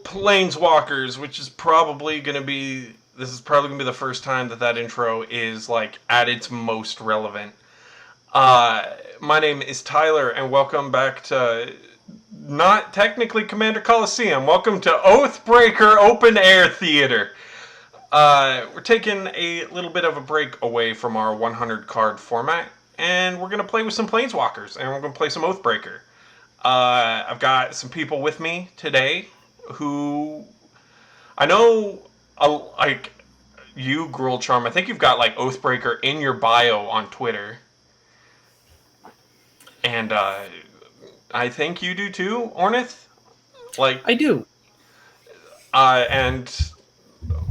Planeswalkers, which is probably going to be... This is probably going to be the first time that intro is, like, at its most relevant. My name is Tyler, and welcome back to... Not technically Commander Colosseum. Welcome to Oathbreaker Open Air Theater. We're taking a little bit of a break away from our 100 card format, and we're going to play with some Planeswalkers, and we're going to play some Oathbreaker. I've got some people with me today who I know, like you, Gruul Charm. I think you've got like Oathbreaker in your bio on Twitter, and I think you do too, Ornith. Like I do. And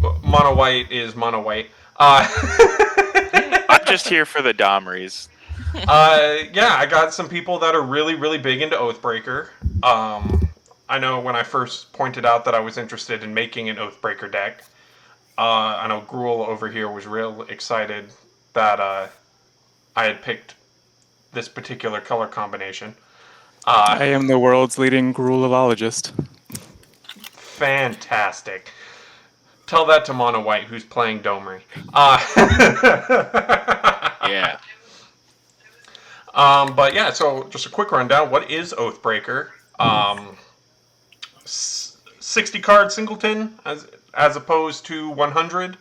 MonoWhite is MonoWhite. I'm just here for the Domris. Yeah, I got some people that are really, really big into Oathbreaker. I know when I first pointed out that I was interested in making an Oathbreaker deck, I know Gruul over here was real excited that I had picked this particular color combination. I am the world's leading Gruulologist. Fantastic. Tell that to MonoWhite, who's playing Domri. Yeah. But yeah, so just a quick rundown. What is Oathbreaker? 60 card singleton as opposed to 100.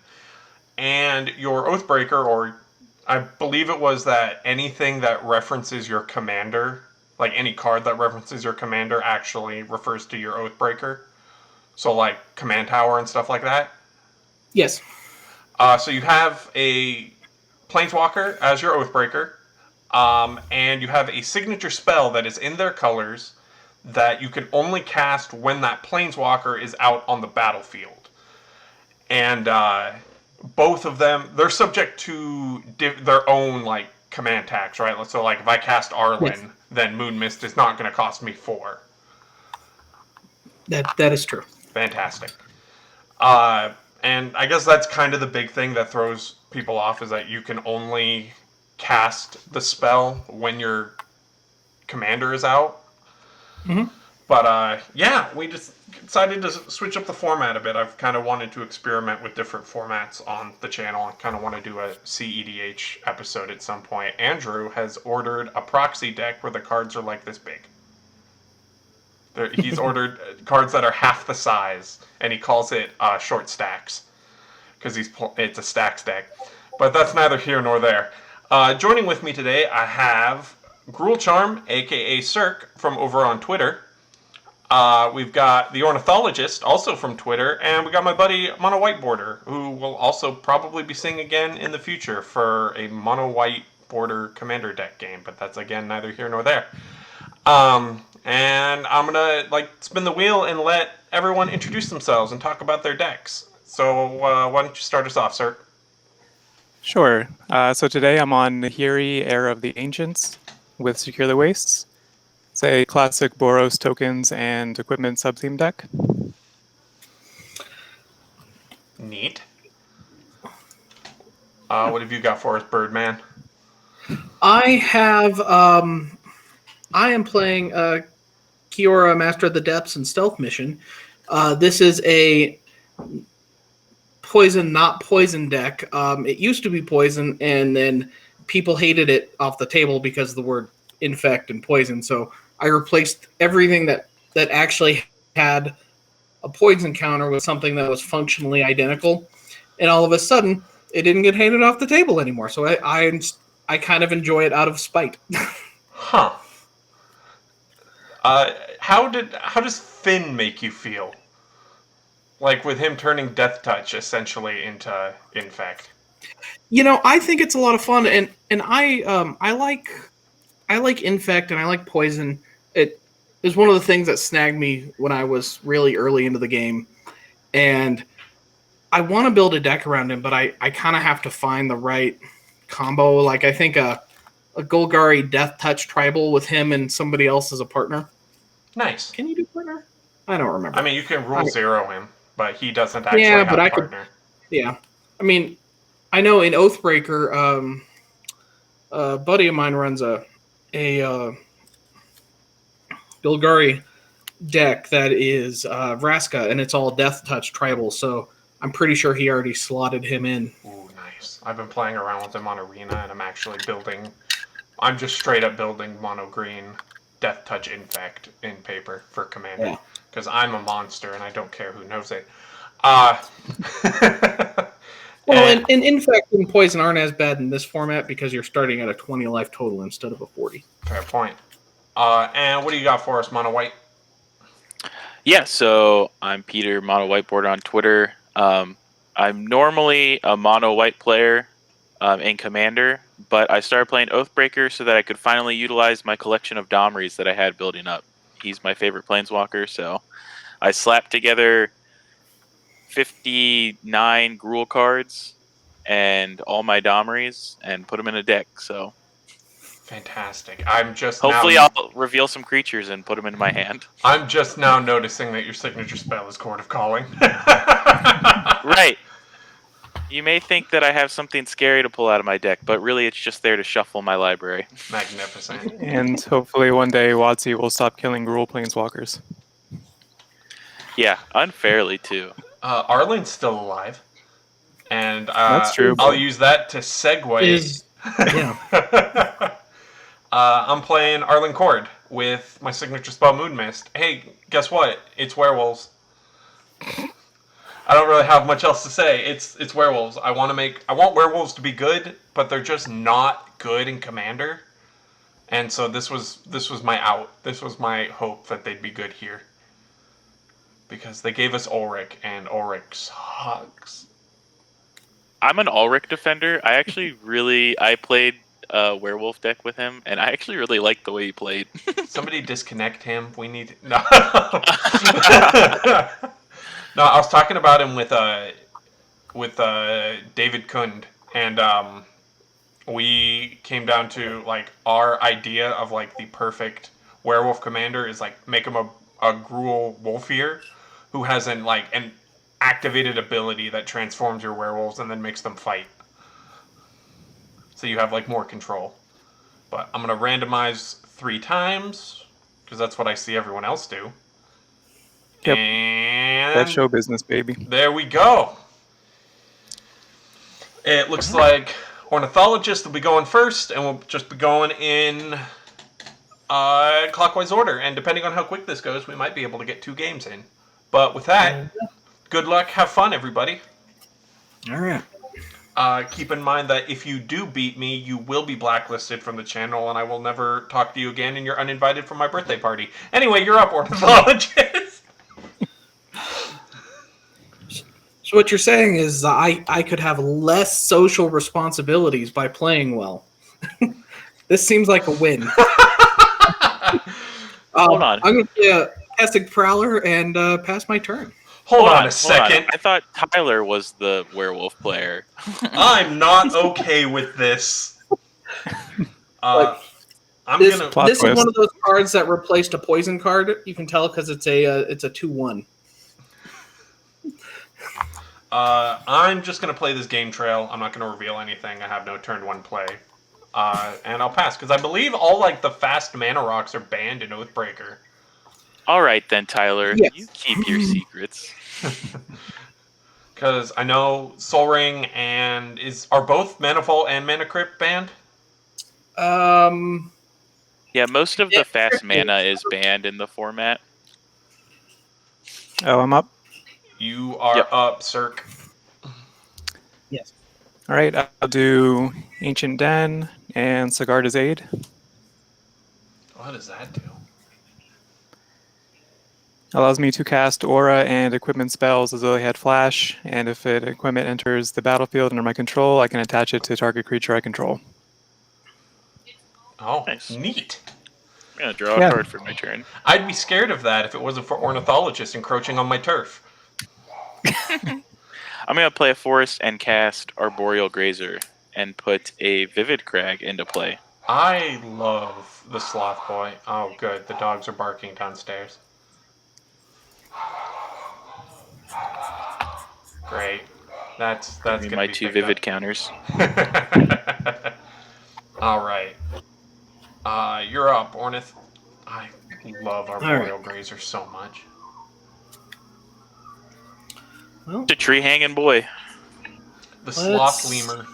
And your Oathbreaker, or I believe it was that anything that references your commander, like any card that references your commander actually refers to your Oathbreaker. So like Command Tower and stuff like that. Yes. So you have a Planeswalker as your Oathbreaker. And you have a signature spell that is in their colors that you can only cast when that Planeswalker is out on the battlefield. And both of them, they're subject to their own like command tax, right? So like if I cast Arlinn, yes, then Moon Mist is not going to cost me 4. That is true. Fantastic. And I guess that's kind of the big thing that throws people off, is that you can only cast the spell when your commander is out. Mm-hmm. But yeah, we just decided to switch up the format a bit. I've kind of wanted to experiment with different formats on the channel. I kind of want to do a CEDH episode at some point. Andrew has ordered a proxy deck where the cards are like this big. He's ordered cards that are half the size, and he calls it short stacks because it's a stacks deck. But that's neither here nor there. Joining with me today, I have Gruul Charm, aka Cirque, from over on Twitter. We've got the Ornithologist, also from Twitter, and we got my buddy MonoWhiteBorder, who will also probably be seeing again in the future for a MonoWhiteBorder Commander deck game, but that's again neither here nor there. And I'm gonna spin the wheel and let everyone introduce themselves and talk about their decks. So why don't you start us off, Cirque? Sure. So today I'm on Nahiri, Heir of the Ancients, with Secure the Wastes. It's a classic Boros tokens and equipment sub-theme deck. Neat. What have you got for us, Birdman? I am playing Kiora, Master of the Depths and Stealth Mission. This is a poison, not poison deck. It used to be poison, and then people hated it off the table because of the word infect and poison. So I replaced everything that actually had a poison counter with something that was functionally identical, and all of a sudden it didn't get hated off the table anymore. So I kind of enjoy it out of spite. Huh. How does Finn make you feel? Like with him turning Death Touch essentially into Infect. I think it's a lot of fun, and I like Infect and I like Poison. It is one of the things that snagged me when I was really early into the game, and I want to build a deck around him, but I kind of have to find the right combo. Like I think a Golgari Death Touch tribal with him and somebody else as a partner. Nice. Can you do partner? I don't remember. I mean, you can rule zero him, but he doesn't actually have a partner. Yeah. I mean, I know in Oathbreaker, a buddy of mine runs a Golgari deck that is Vraska, and it's all Death Touch tribal. So I'm pretty sure he already slotted him in. Ooh, nice. I've been playing around with him on Arena, and I'm actually building. I'm just straight up building mono green Death Touch Infect in paper for Commander because I'm a monster and I don't care who knows it. Well, and Infect and Poison aren't as bad in this format because you're starting at a 20 life total instead of a 40. Fair point. And what do you got for us, Mono White? Yeah, so I'm Peter, MonoWhiteBorder on Twitter. I'm normally a mono white player in Commander, but I started playing Oathbreaker so that I could finally utilize my collection of Domris that I had building up. He's my favorite Planeswalker, so I slapped together 59 Gruul cards and all my Domris and put them in a deck. So Fantastic. I'm just hopefully now, I'll reveal some creatures and put them into my hand. I'm just now noticing that your signature spell is Court of Calling. Right. You may think that I have something scary to pull out of my deck, but really it's just there to shuffle my library. Magnificent. And hopefully one day WotC will stop killing Gruul Planeswalkers. Yeah, unfairly too. Arlinn's still alive. And That's true. I'll use that to segue. I'm playing Arlinn Cord with my signature spell Moon Mist. Hey, guess what? It's werewolves. I don't really have much else to say. It's werewolves. I want werewolves to be good, but they're just not good in Commander. And so this was my out. This was my hope that they'd be good here. Because they gave us Ulrich, and Ulrich sucks. I'm an Ulrich defender. I played a werewolf deck with him, and I actually really liked the way he played. Somebody disconnect him. We need no. No, I was talking about him with David Kund, and we came down to like our idea of like the perfect werewolf commander is like make him a Gruul Wolfier who has an activated ability that transforms your werewolves and then makes them fight. So you have like more control. But I'm gonna randomize 3 times because that's what I see everyone else do. Yep. And That's show business, baby. there we go. It looks like Ornithologist will be going first, and we'll just be going in clockwise order. And depending on how quick this goes, we might be able to get 2 games in. But with that, good luck. Have fun, everybody. All right. Keep in mind that if you do beat me, you will be blacklisted from the channel, and I will never talk to you again, and you're uninvited from my birthday party. Anyway, you're up, Ornithologist. So what you're saying is I could have less social responsibilities by playing well. This seems like a win. Hold on. I'm going to be a Essig Prowler and pass my turn. Hold on a second. I thought Tyler was the werewolf player. I'm not okay with this. This is twist. one of those cards that replaced a poison card. You can tell because it's a 2/1. I'm just going to play this game trail. I'm not going to reveal anything. I have no turn 1 play. And I'll pass, because I believe all the fast mana rocks are banned in Oathbreaker. All right then, Tyler. Yes. You keep your secrets. Because I know Sol Ring are both Mana Vault and Mana Crypt banned? Yeah, most of the fast mana is banned in the format. Oh, I'm up. You are up, Cirque. Yes. All right, I'll do Ancient Den and Sigarda's Aid. What does that do? Allows me to cast aura and equipment spells as though they had flash, and if an equipment enters the battlefield under my control, I can attach it to target creature I control. Oh, Nice. neat. I'm going to draw a card for my turn. I'd be scared of that if it wasn't for Ornithologists encroaching on my turf. I'm going to play a forest and cast Arboreal Grazer and put a Vivid Crag into play. I love the Sloth Boy. Oh, good. The dogs are barking downstairs. Great. That's gonna my be 2 picked Vivid up. counters. All right. You're up, Ornith. love Arboreal Grazer so much. Well, The tree hanging boy. The sloth lemur.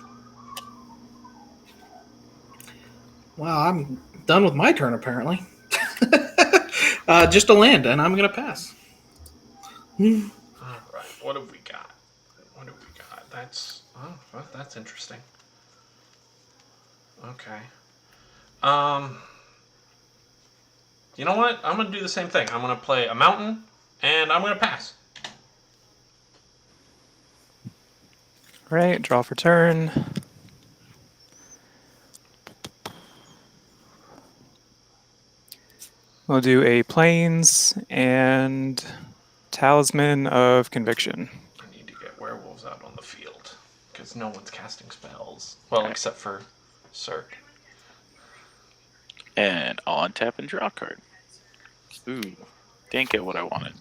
Wow, I'm done with my turn apparently. Just a land, and I'm gonna pass. All right, what have we got? That's that's interesting. Okay. You know what? I'm gonna do the same thing. I'm gonna play a mountain, and I'm gonna pass. All right, draw for turn. We'll do a Plains and Talisman of Conviction. I need to get werewolves out on the field because no one's casting spells. Well, except for Cirque. And I'll untap and draw a card. Ooh, didn't get what I wanted.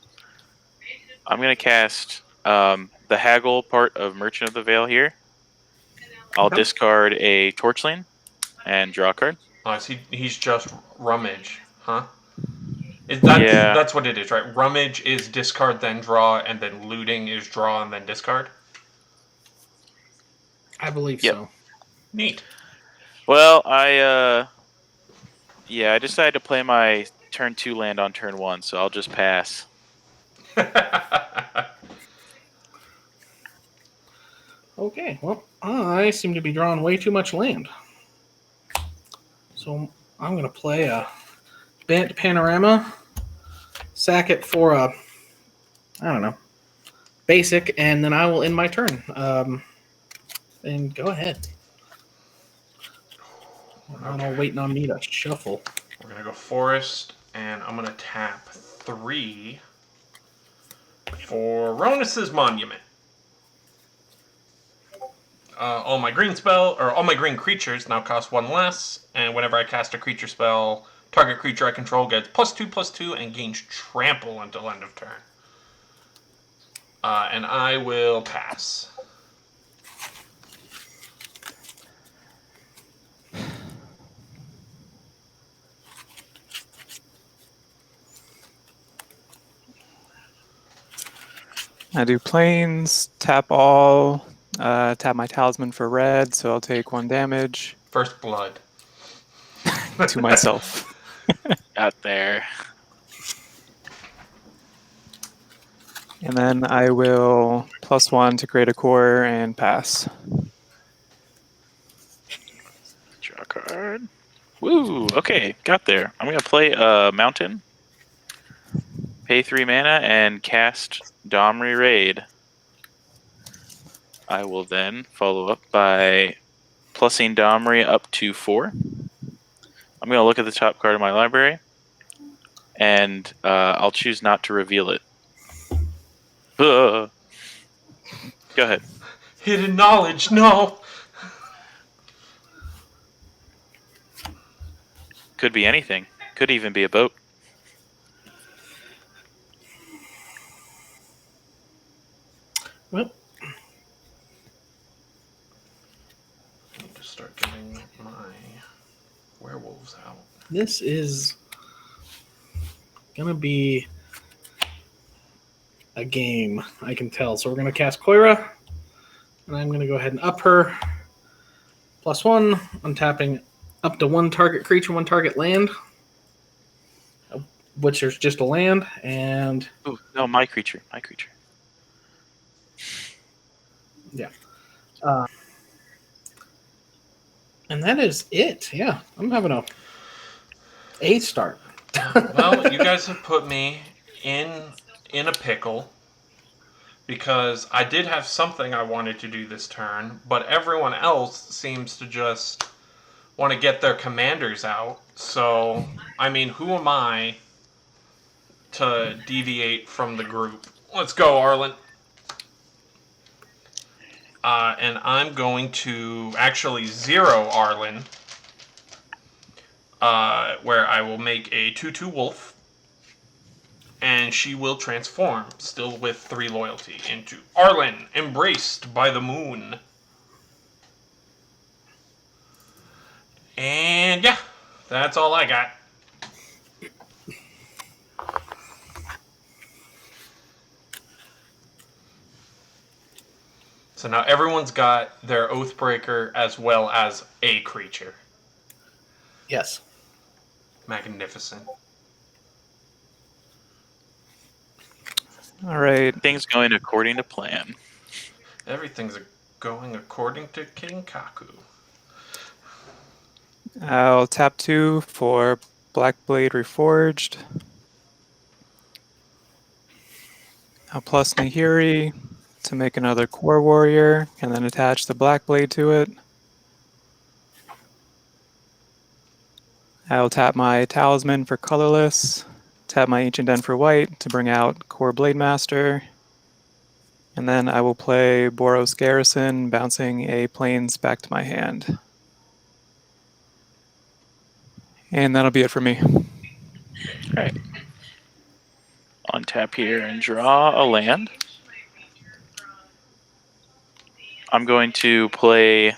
I'm going to cast the Haggle part of Merchant of the Veil here. I'll discard a Torchling and draw a card. Oh, he's just Rummage, huh? Yeah. That's what it is, right? Rummage is discard, then draw, and then looting is draw and then discard? I believe so. Neat. Well, I decided to play my turn 2 land on turn 1, so I'll just pass. Okay, well, I seem to be drawing way too much land. So I'm going to play a Bant Panorama, sack it for a, I don't know, basic, and then I will end my turn. And go ahead. I'm all waiting on me to shuffle. We're going to go Forest, and I'm going to tap 3 for Ronus's Monument. All my green creatures now cost 1 less, and whenever I cast a creature spell, target creature I control gets +2/+2 and gains trample until end of turn. And I will pass. I do Plains, tap all, tap my Talisman for red, so I'll take 1 damage First blood. to myself. Out there. And then I will +1 to create a core and pass. Draw a card. Woo! Okay, got there. I'm going to play a Mountain. Pay 3 mana and cast Domri Raid. I will then follow up by plussing Domri up to 4. I'm going to look at the top card of my library, and I'll choose not to reveal it. Go ahead. Hidden knowledge, no! Could be anything. Could even be a boat. Well, I need to start getting my werewolves out. this is going to be a game, I can tell. So we're going to cast Kiora, and I'm going to go ahead and up her. +1, untapping up to 1 target creature, 1 target land, which there's just a land, and... Ooh, no, my creature. Yeah. And that is it. Yeah, I'm having a start. Well, you guys have put me in a pickle because I did have something I wanted to do this turn, but everyone else seems to just want to get their commanders out. So, I mean, who am I to deviate from the group? Let's go, Arlinn. And I'm going to actually 0 Arlinn, where I will make a 2/2 wolf, and she will transform, still with 3 loyalty, into Arlinn, embraced by the moon. And yeah, that's all I got. So now everyone's got their Oathbreaker as well as a creature. Yes. Magnificent. All right. Things going according to plan. Everything's going according to King Kaku. I'll tap 2 for Blackblade Reforged. I'll plus Nahiri to make another Core Warrior, and then attach the Blackblade to it. I'll tap my Talisman for colorless, tap my Ancient Den for white to bring out Core Blade Master, and then I will play Boros Garrison, bouncing a Plains back to my hand. And that'll be it for me. Alright. Untap here and draw a land. I'm going to play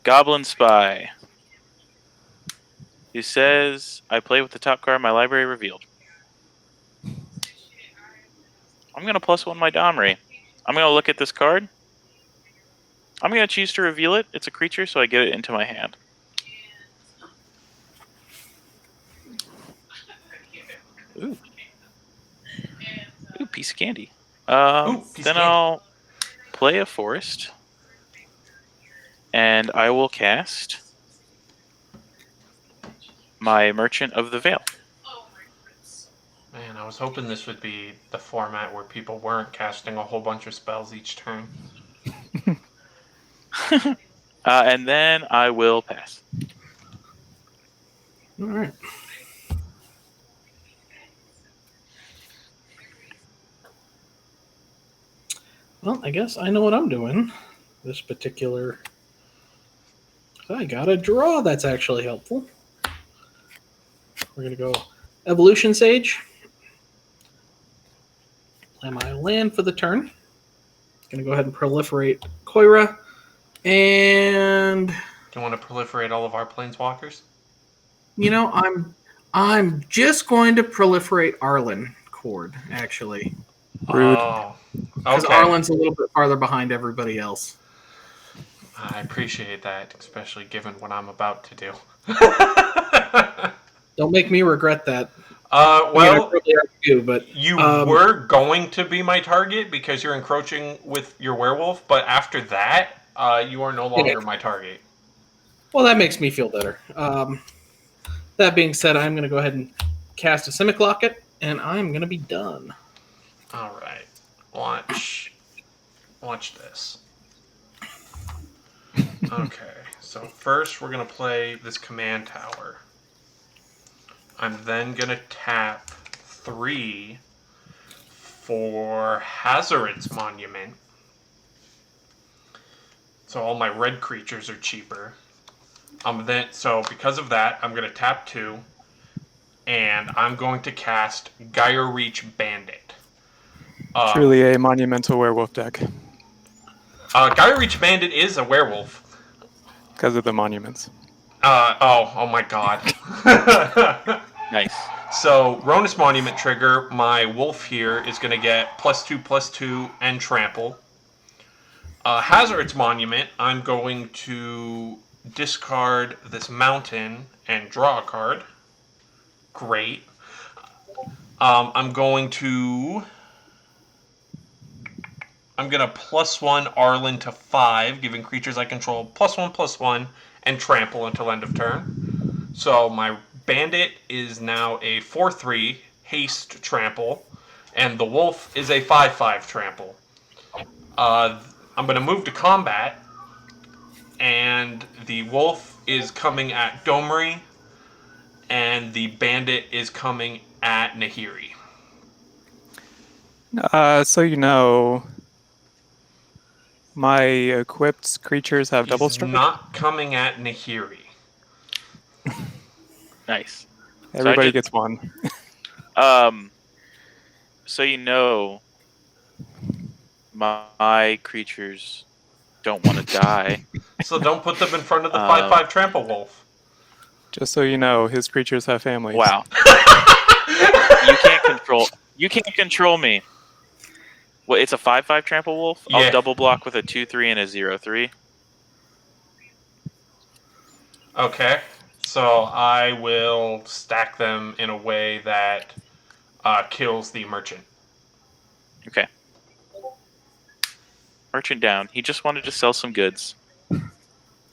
Goblin Spy, who says I play with the top card of my library revealed. I'm going to +1 my Domri. I'm going to look at this card. I'm going to choose to reveal it. It's a creature, so I get it into my hand. Ooh. Ooh, piece of candy. Then I'll play a forest. And I will cast my Merchant of the Veil. Man, I was hoping this would be the format where people weren't casting a whole bunch of spells each turn. And then I will pass. All right. Well, I guess I know what I'm doing. This particular... I got a draw that's actually helpful. We're going to go Evolution Sage. Play my land for the turn. Going to go ahead and proliferate Kiora. And... Do you want to proliferate all of our planeswalkers? You know, I'm just going to proliferate Arlinn Cord, actually. Rude. Oh, Because okay. Arlinn's a little bit farther behind everybody else. I appreciate that, especially given what I'm about to do. Don't make me regret that. Well, I probably already do, but you were going to be my target because you're encroaching with your werewolf, but after that, you are no longer my target. well, that makes me feel better. That being said, I'm going to go ahead and cast a Simic Locket, and I'm going to be done. All right, watch this. Okay, so first we're going to play this command tower. I'm then going to tap 3 for Hazoret's Monument. So all my red creatures are cheaper. So because of that, I'm going to tap 2, and I'm going to cast Gyre Reach Bandit. Truly a monumental werewolf deck Gyre Reach Bandit is a werewolf. because of the monuments. Oh my god. Nice. So, Ronus Monument trigger, my wolf here is going to get +2/+2 and trample. Hazoret's Monument, I'm going to discard this mountain and draw a card. Great. I'm going to +1 Arlinn to 5, giving creatures I control +1/+1 and trample until end of turn. So my bandit is now a 4/3 haste trample, and the wolf is a 5/5 trample. I'm going to move to combat, and the wolf is coming at Domri, and the bandit is coming at Nahiri. So you know, my equipped creatures have double He's strike. not coming at Nahiri. Nice. Everybody So gets one. So you know, my creatures don't want to die. So don't put them in front of the 5/5 trample wolf. Just so you know, his creatures have families. Wow. You can't control me. Well, it's a 5/5 trample wolf. Yeah. I'll double block with a 2/3 and a 0/3. Okay. So I will stack them in a way that kills the merchant. Okay. Merchant down. He just wanted to sell some goods.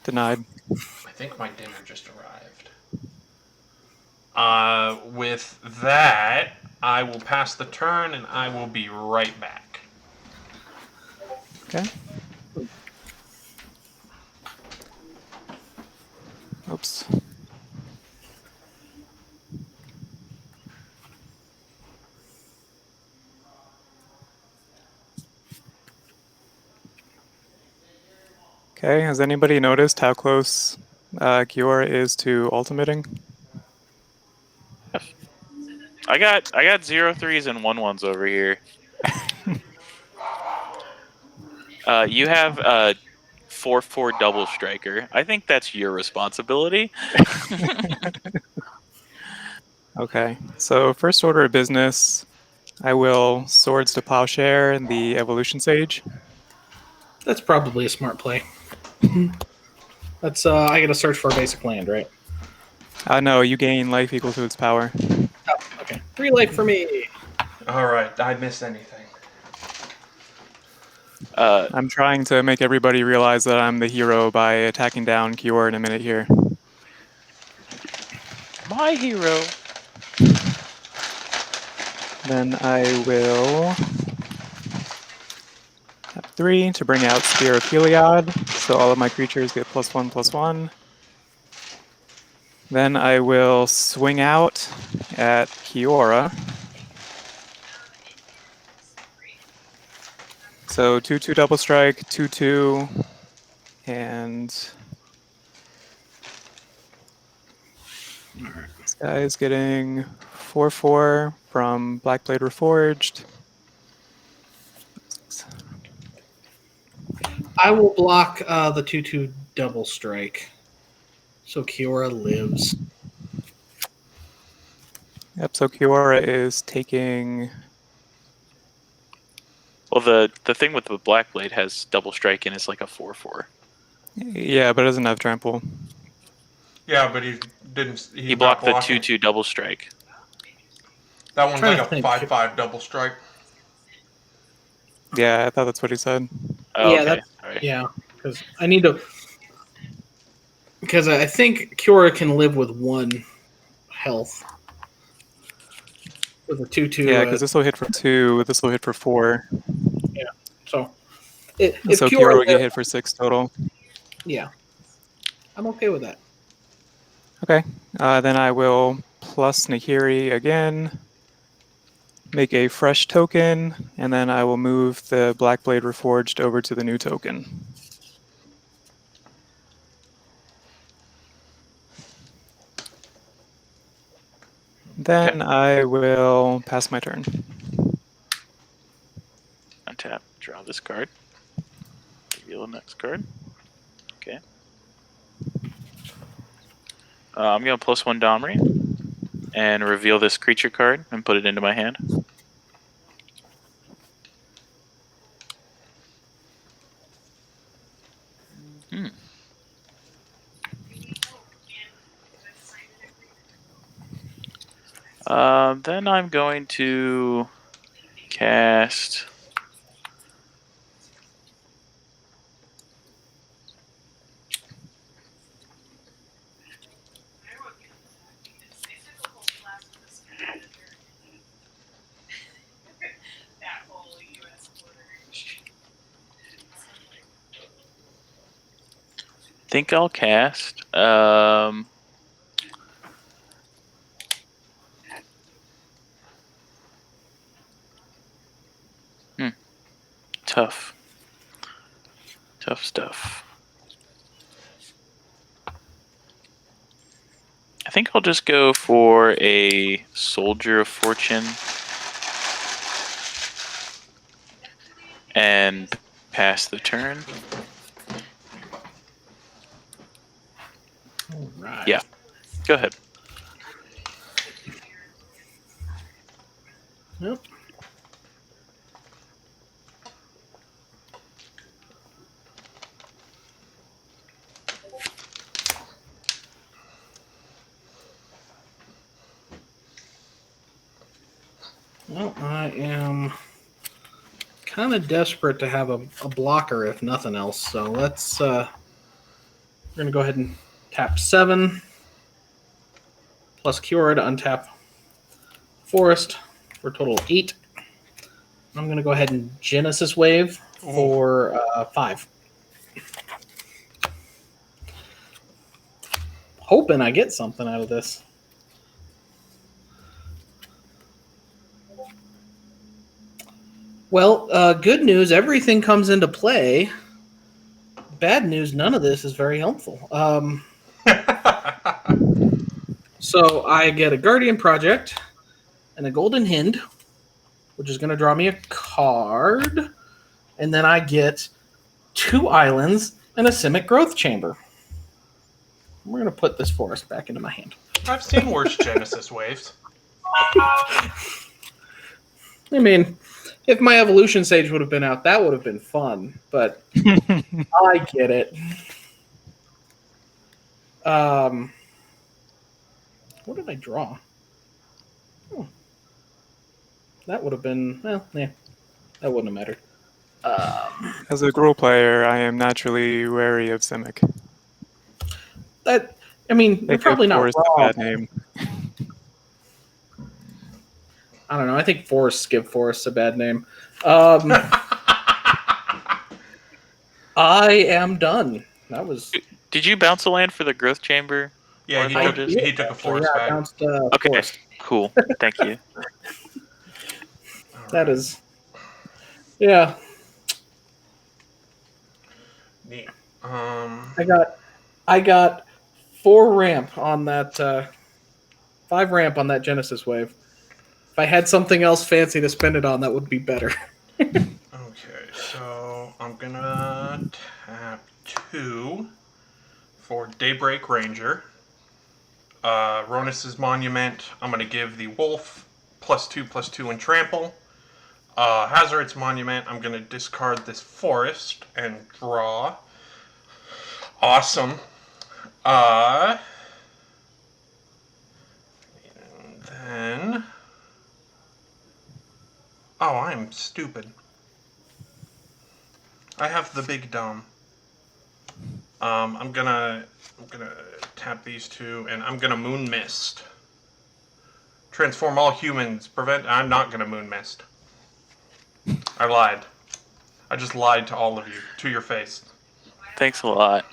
Denied. I think my dinner just arrived. With that, I will pass the turn and I will be right back. Okay. Oops. Okay, has anybody noticed how close Kiora is to ultimating? I got 0/3s and 1/1s over here. You have a 4/4 double striker. I think that's your responsibility. Okay, so first order of business, I will Swords to Plowshare the Evolution Sage. That's probably a smart play. That's I gotta search for a basic land, right? No, you gain life equal to its power. Oh, okay. 3 life for me. All right. I missed anything? I'm trying to make everybody realize that I'm the hero by attacking down Kiora in a minute here. My hero. Then I will have 3 to bring out Spear of Heliod, so all of my creatures get +1/+1. Then I will swing out at Kiora. So 2/2 double strike, 2/2, and this guy is getting 4/4 from Blackblade Reforged. I will block the 2/2 double strike. So Kiora lives. Yep, so Kiora is taking... Well, the thing with the Blackblade has double strike and it's like a 4/4. Yeah, but it doesn't have trample. Yeah, but he didn't. He blocked the 2/2 double strike. That one's Trying like to a think. 5/5 double strike. Yeah, I thought that's what he said. Oh, Yeah, okay. that's- Sorry. Yeah, because I need to. Because I think Kiora can live with 1 health. With a 2/2. Yeah, because this will hit for 2, this will hit for 4. So, if So Kiora Kiora will get lives, hit for 6 total. yeah, I'm okay with that. Okay, then I will plus Nahiri again, make a fresh token, and then I will move the Blackblade Reforged over to the new token. Then I will pass my turn. Untap. Draw this card. Reveal the next card. Okay. I'm going to +1 Domri and reveal this creature card and put it into my hand. Then I'm going to cast... think I'll cast tough stuff. I think I'll just go for a Soldier of Fortune and pass the turn. All right. Yeah. Go ahead. Yep. Well, I am kind of desperate to have a blocker, if nothing else. So let's. We're gonna go ahead and tap 7 plus Kiora to untap Forest for a total of 8. I'm gonna go ahead and Genesis Wave for 5. Hoping I get something out of this. Well, good news, everything comes into play. Bad news, none of this is very helpful. So I get a Guardian Project and a Golden Hind, which is going to draw me a card. And then I get 2 islands and a Simic Growth Chamber. We're going to put this forest back into my hand. I've seen worse Genesis waves. I mean, if my evolution stage would have been out, that would have been fun. But I get it. What did I draw? That would have been, well, yeah, that wouldn't have mattered. As a Gruul player, I am naturally wary of Simic. That, I mean, you're probably not Forest wrong. a bad name. I don't know. I think forests give forests a bad name. I am done. That was. Did you bounce a land for the growth chamber? Yeah, he took a forest I back. bounced, Okay, forest. cool. Thank you. That is. Yeah. Neat. I got 4 ramp on that. 5 ramp on that Genesis wave. If I had something else fancy to spend it on, that would be better. Okay, so I'm gonna tap 2 for Daybreak Ranger. Ronus's Monument, I'm gonna give the Wolf +2/+2 and Trample. Hazard's Monument, I'm gonna discard this Forest and draw. Awesome. And then... Oh, I'm stupid. I have the big dumb. I'm gonna tap these 2, and I'm gonna Moon Mist. Transform all humans. I'm not gonna Moon Mist. I lied. I just lied to all of you, to your face. Thanks a lot.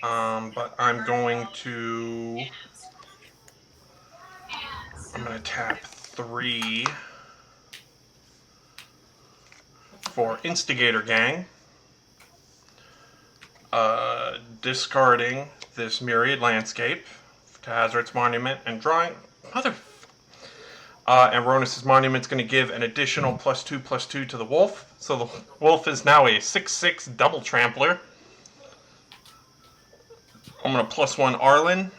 But I'm going to tap 3 for Instigator Gang. Discarding this Myriad Landscape to Hazard's Monument and drawing... and Ronus's Monument's going to give an additional +2/+2 to the Wolf. So the Wolf is now a 6/6 double trampler. I'm going to +1 Arlinn.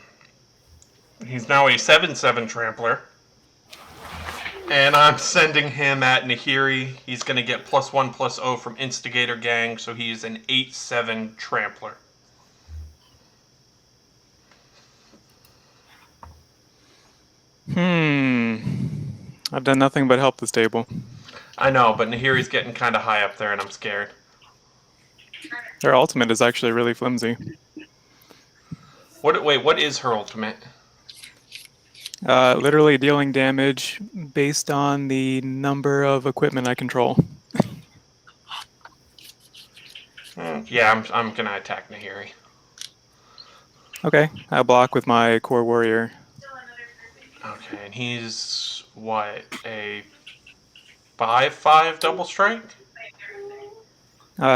He's now a 7/7 trampler. And I'm sending him at Nahiri. He's going to get +1/+0 from Instigator Gang, so he's an 8/7 trampler. I've done nothing but help this table. I know, but Nahiri's getting kind of high up there, and I'm scared. Their ultimate is actually really flimsy. What is her ultimate? Literally dealing damage based on the number of equipment I control. Yeah, I'm going to attack Nahiri. Okay, I block with my core warrior. Okay, and he's, what, a 5/5 double strike?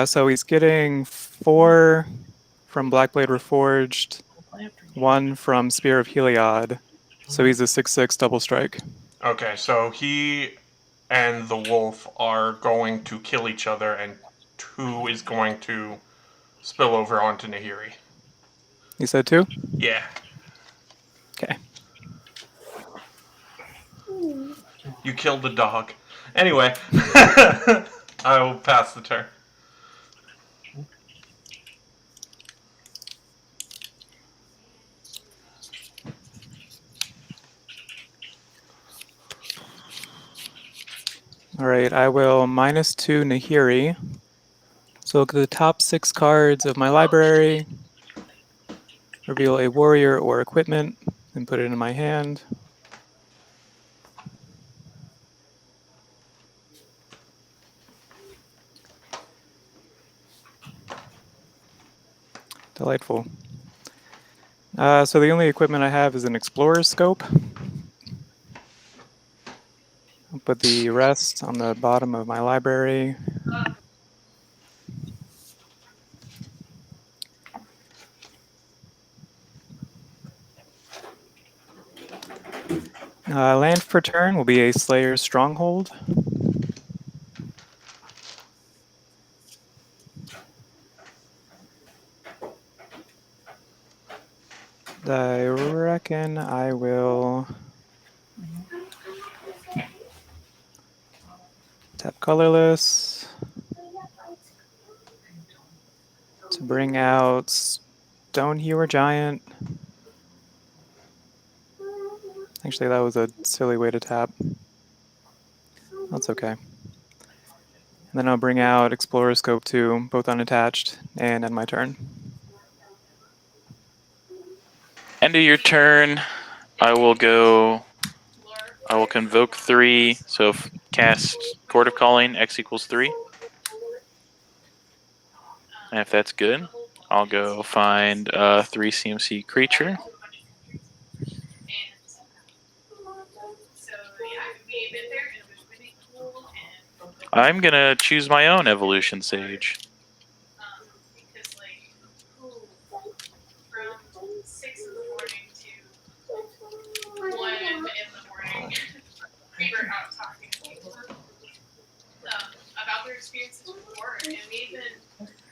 So he's getting 4 from Blackblade Reforged, 1 from Spear of Heliod. So he's a 6/6 double strike. Okay, so he and the Wolf are going to kill each other, and 2 is going to spill over onto Nahiri. You said 2? Yeah. Okay. You killed a dog. Anyway, I will pass the turn. All right, I will -2 Nahiri. So look at the top 6 cards of my library, reveal a warrior or equipment, and put it in my hand. Delightful. So the only equipment I have is an Explorer's Scope. I'll put the rest on the bottom of my library. Land for turn will be a Slayer's Stronghold. I reckon I will tap colorless to bring out Stonehewer Giant. Actually, that was a silly way to tap. That's okay. And then I'll bring out Explorer Scope 2, both unattached, and end my turn. End of your turn, I will convoke 3, so cast Court of Calling, X equals 3. And if that's good, I'll go find a 3 CMC creature. I'm gonna choose my own Evolution Sage.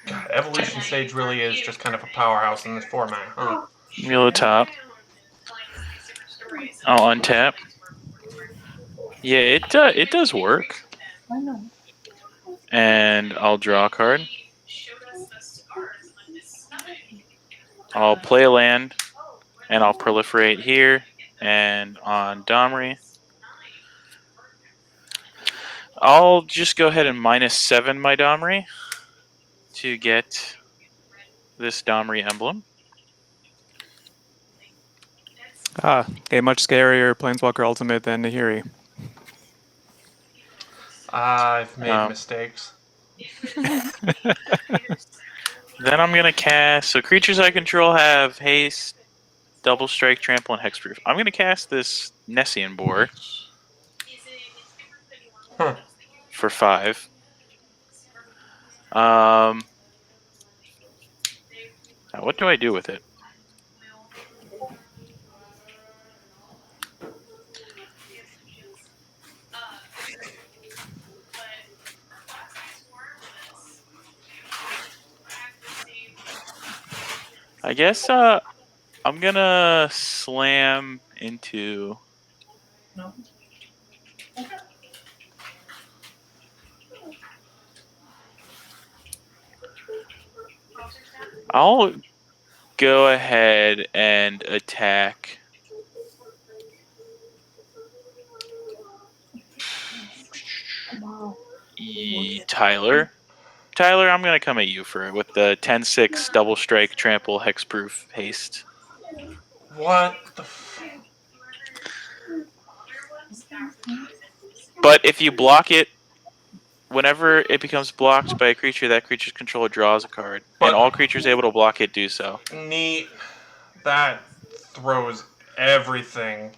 God, Evolution Stage really is just kind of a powerhouse in this format, huh? Wheel of top. I'll untap. Yeah, it does work. And I'll draw a card. I'll play a land, and I'll proliferate here and on Domri. I'll just go ahead and -7 my Domri to get this Domri emblem. A much scarier Planeswalker Ultimate than Nahiri. I've made mistakes. Then I'm gonna cast. So creatures I control have haste, double strike, trample, and hexproof. I'm gonna cast this Nessian Boar for 5. Now what do I do with it? I guess I'm gonna slam into. I'll go ahead and attack. Tyler. Tyler, I'm gonna come at you with the 10-6 double strike, trample, hexproof, haste. What the But if you block it, whenever it becomes blocked by a creature, that creature's controller draws a card. And all creatures able to block it do so. Neat. That throws everything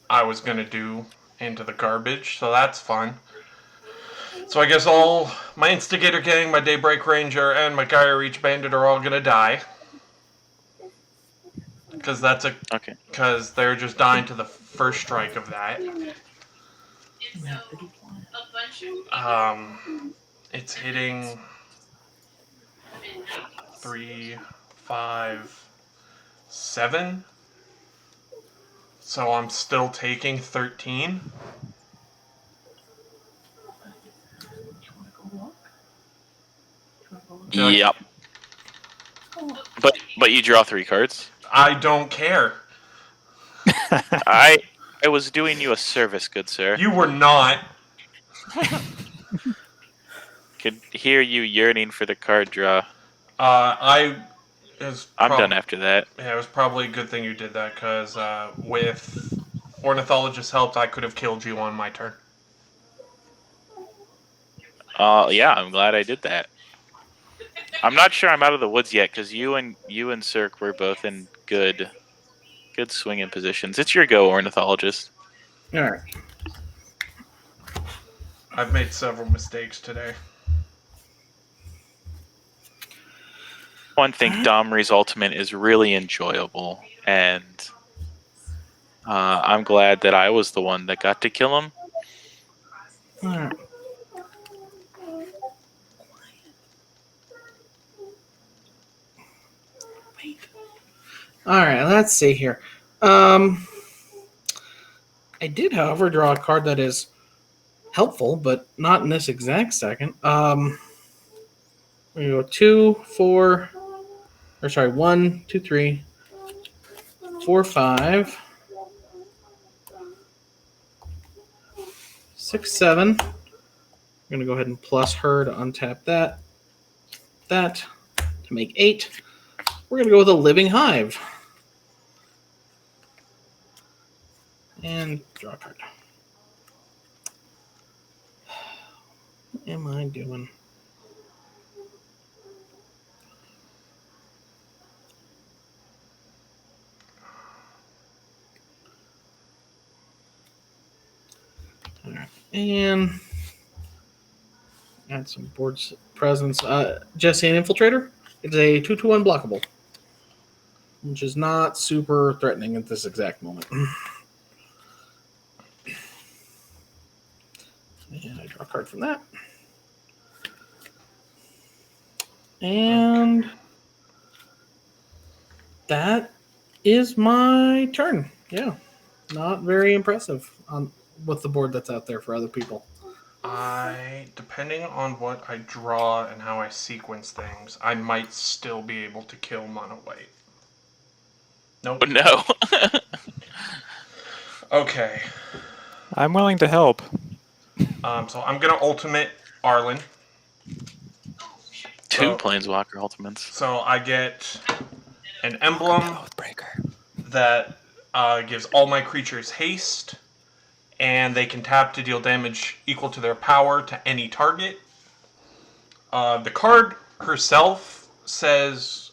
I was gonna do into the garbage, so that's fun. So I guess all my Instigator Gang, my Daybreak Ranger, and my Gaia Reach Bandit are all gonna die. Because because they're just dying to the first strike of that. It's hitting 3, 5, 7. So I'm still taking 13. Yep. But you draw 3 cards. I don't care. I was doing you a service, good sir. You were not. Could hear you yearning for the card draw. I'm done after that. Yeah, it was probably a good thing you did that, because with Ornithologist help, I could have killed you on my turn. Yeah, I'm glad I did that. I'm not sure I'm out of the woods yet, because you and Cirque were both in good swinging positions. It's your go, Ornithologist. All right. I've made several mistakes today. One thing, Domri's ultimate is really enjoyable, and I'm glad that I was the one that got to kill him. All right. All right, let's see here. I did, however, draw a card that is helpful, but not in this exact second. We go 1, 2, 3, 4, 5, 6, 7. I'm going to go ahead and plus her to untap that to make 8. We're going to go with a Living Hive. And draw a card. What am I doing? All right. And add some board presence. Jesse and Infiltrator. It's a 2/2 unblockable, which is not super threatening at this exact moment. And I draw a card from that. And that is my turn. Yeah. Not very impressive with the board that's out there for other people. Depending on what I draw and how I sequence things, I might still be able to kill Mono White. Nope. Oh, no. Okay. I'm willing to help. So I'm going to ultimate Arlinn. Two Planeswalker ultimates. So I get an emblem OATHBREAKER that gives all my creatures haste, and they can tap to deal damage equal to their power to any target. The card herself says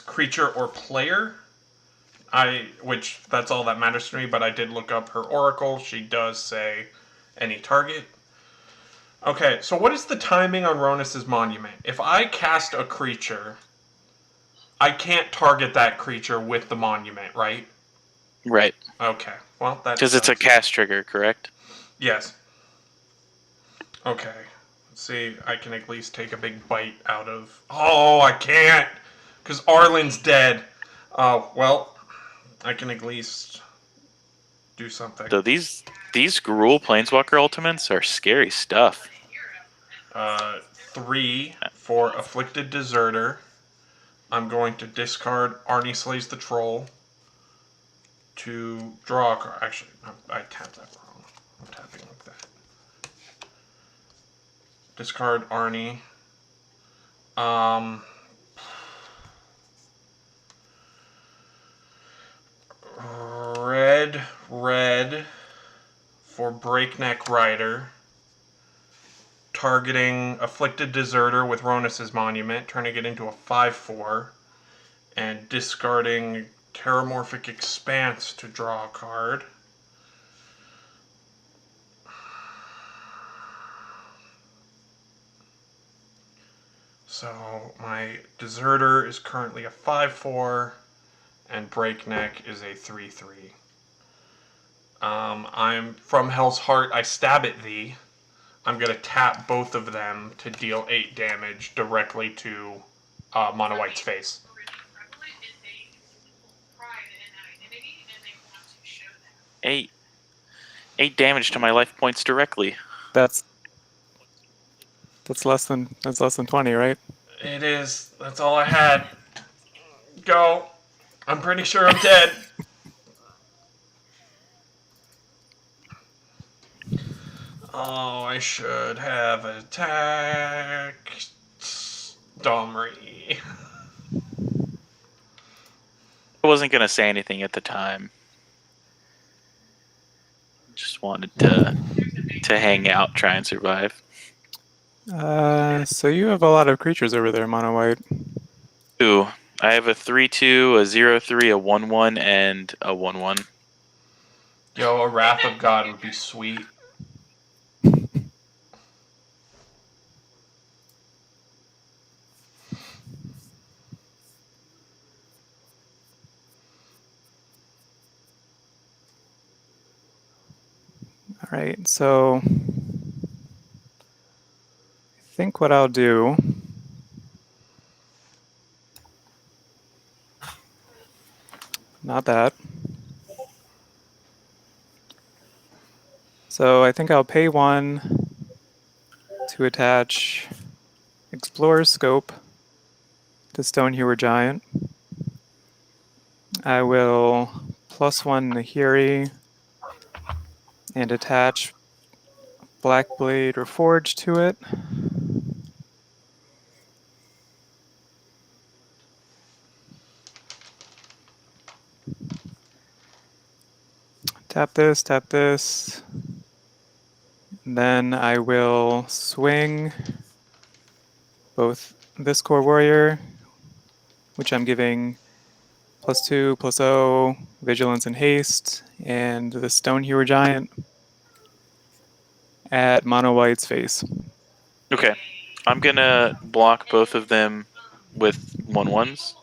creature or player. Which that's all that matters to me, but I did look up her oracle. She does say any target. Okay, so what is the timing on Ronus's Monument? If I cast a creature, I can't target that creature with the Monument, right? Right. Okay, well, that's... Because it's a cast trigger, correct? Yes. Okay. Let's see, I can at least take a big bite out of... Oh, I can't! Because Arlinn's dead. Well, I can at least do something. So these Gruul Planeswalker ultimates are scary stuff. 3 for Afflicted Deserter. I'm going to discard Arnie Slays the Troll to draw a card. Actually, I tapped that wrong. I'm tapping like that. Discard Arnie. Red for Breakneck Rider. Targeting Afflicted Deserter with Ronus's Monument, turning it into a 5/4, and discarding Terramorphic Expanse to draw a card. So my Deserter is currently a 5/4, and Breakneck is a 3/3. I'm from Hell's Heart, I stab at thee. I'm going to tap both of them to deal 8 damage directly to Mono White's face. 8 damage to my life points directly. That's less than 20, right? It is. That's all I had. Go. I'm pretty sure I'm dead. Oh, I should have attacked Domri. I wasn't gonna say anything at the time. Just wanted to hang out, try and survive. So you have a lot of creatures over there, Mono White. Ooh, I have a 3/2, a 0/3, a 1/1, and a 1/1. Yo, a Wrath of God would be sweet. All right, so I think what I'll do. Not that. So I think I'll pay 1 to attach Explorer's Scope to Stonehewer Giant. I will +1 Nahiri and attach Blackblade Reforged to it. Tap this. And then I will swing both this Core Warrior, which I'm giving +2/+0, Vigilance and Haste, and the Stonehewer Giant at Mono White's face. Okay, I'm gonna block both of them with 1/1s.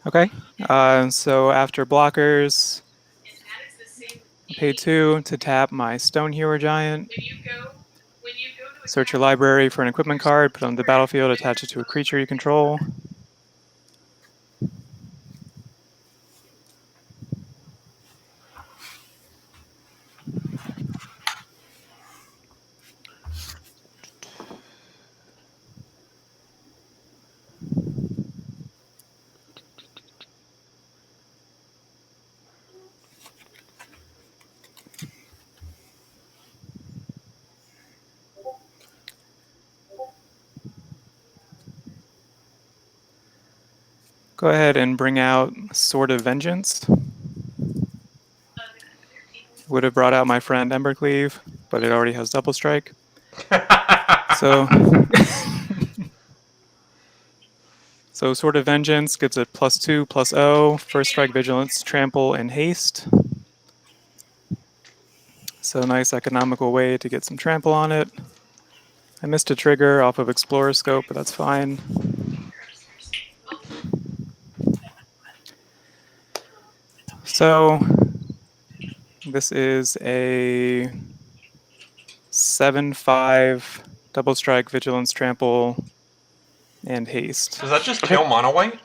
Okay, so after blockers, I pay 2 to tap my Stonehewer Giant. Search your library for an equipment card, put it on the battlefield, attach it to a creature you control. Go ahead and bring out Sword of Vengeance. Would have brought out my friend Embercleave, but it already has Double Strike. So, so Sword of Vengeance gives it +2/+0, First Strike, Vigilance, Trample, and Haste. So nice economical way to get some trample on it. I missed a trigger off of Explorer Scope, but that's fine. So this is a 7/5 Double Strike, Vigilance, Trample, and Haste. Does that just kill Mono White?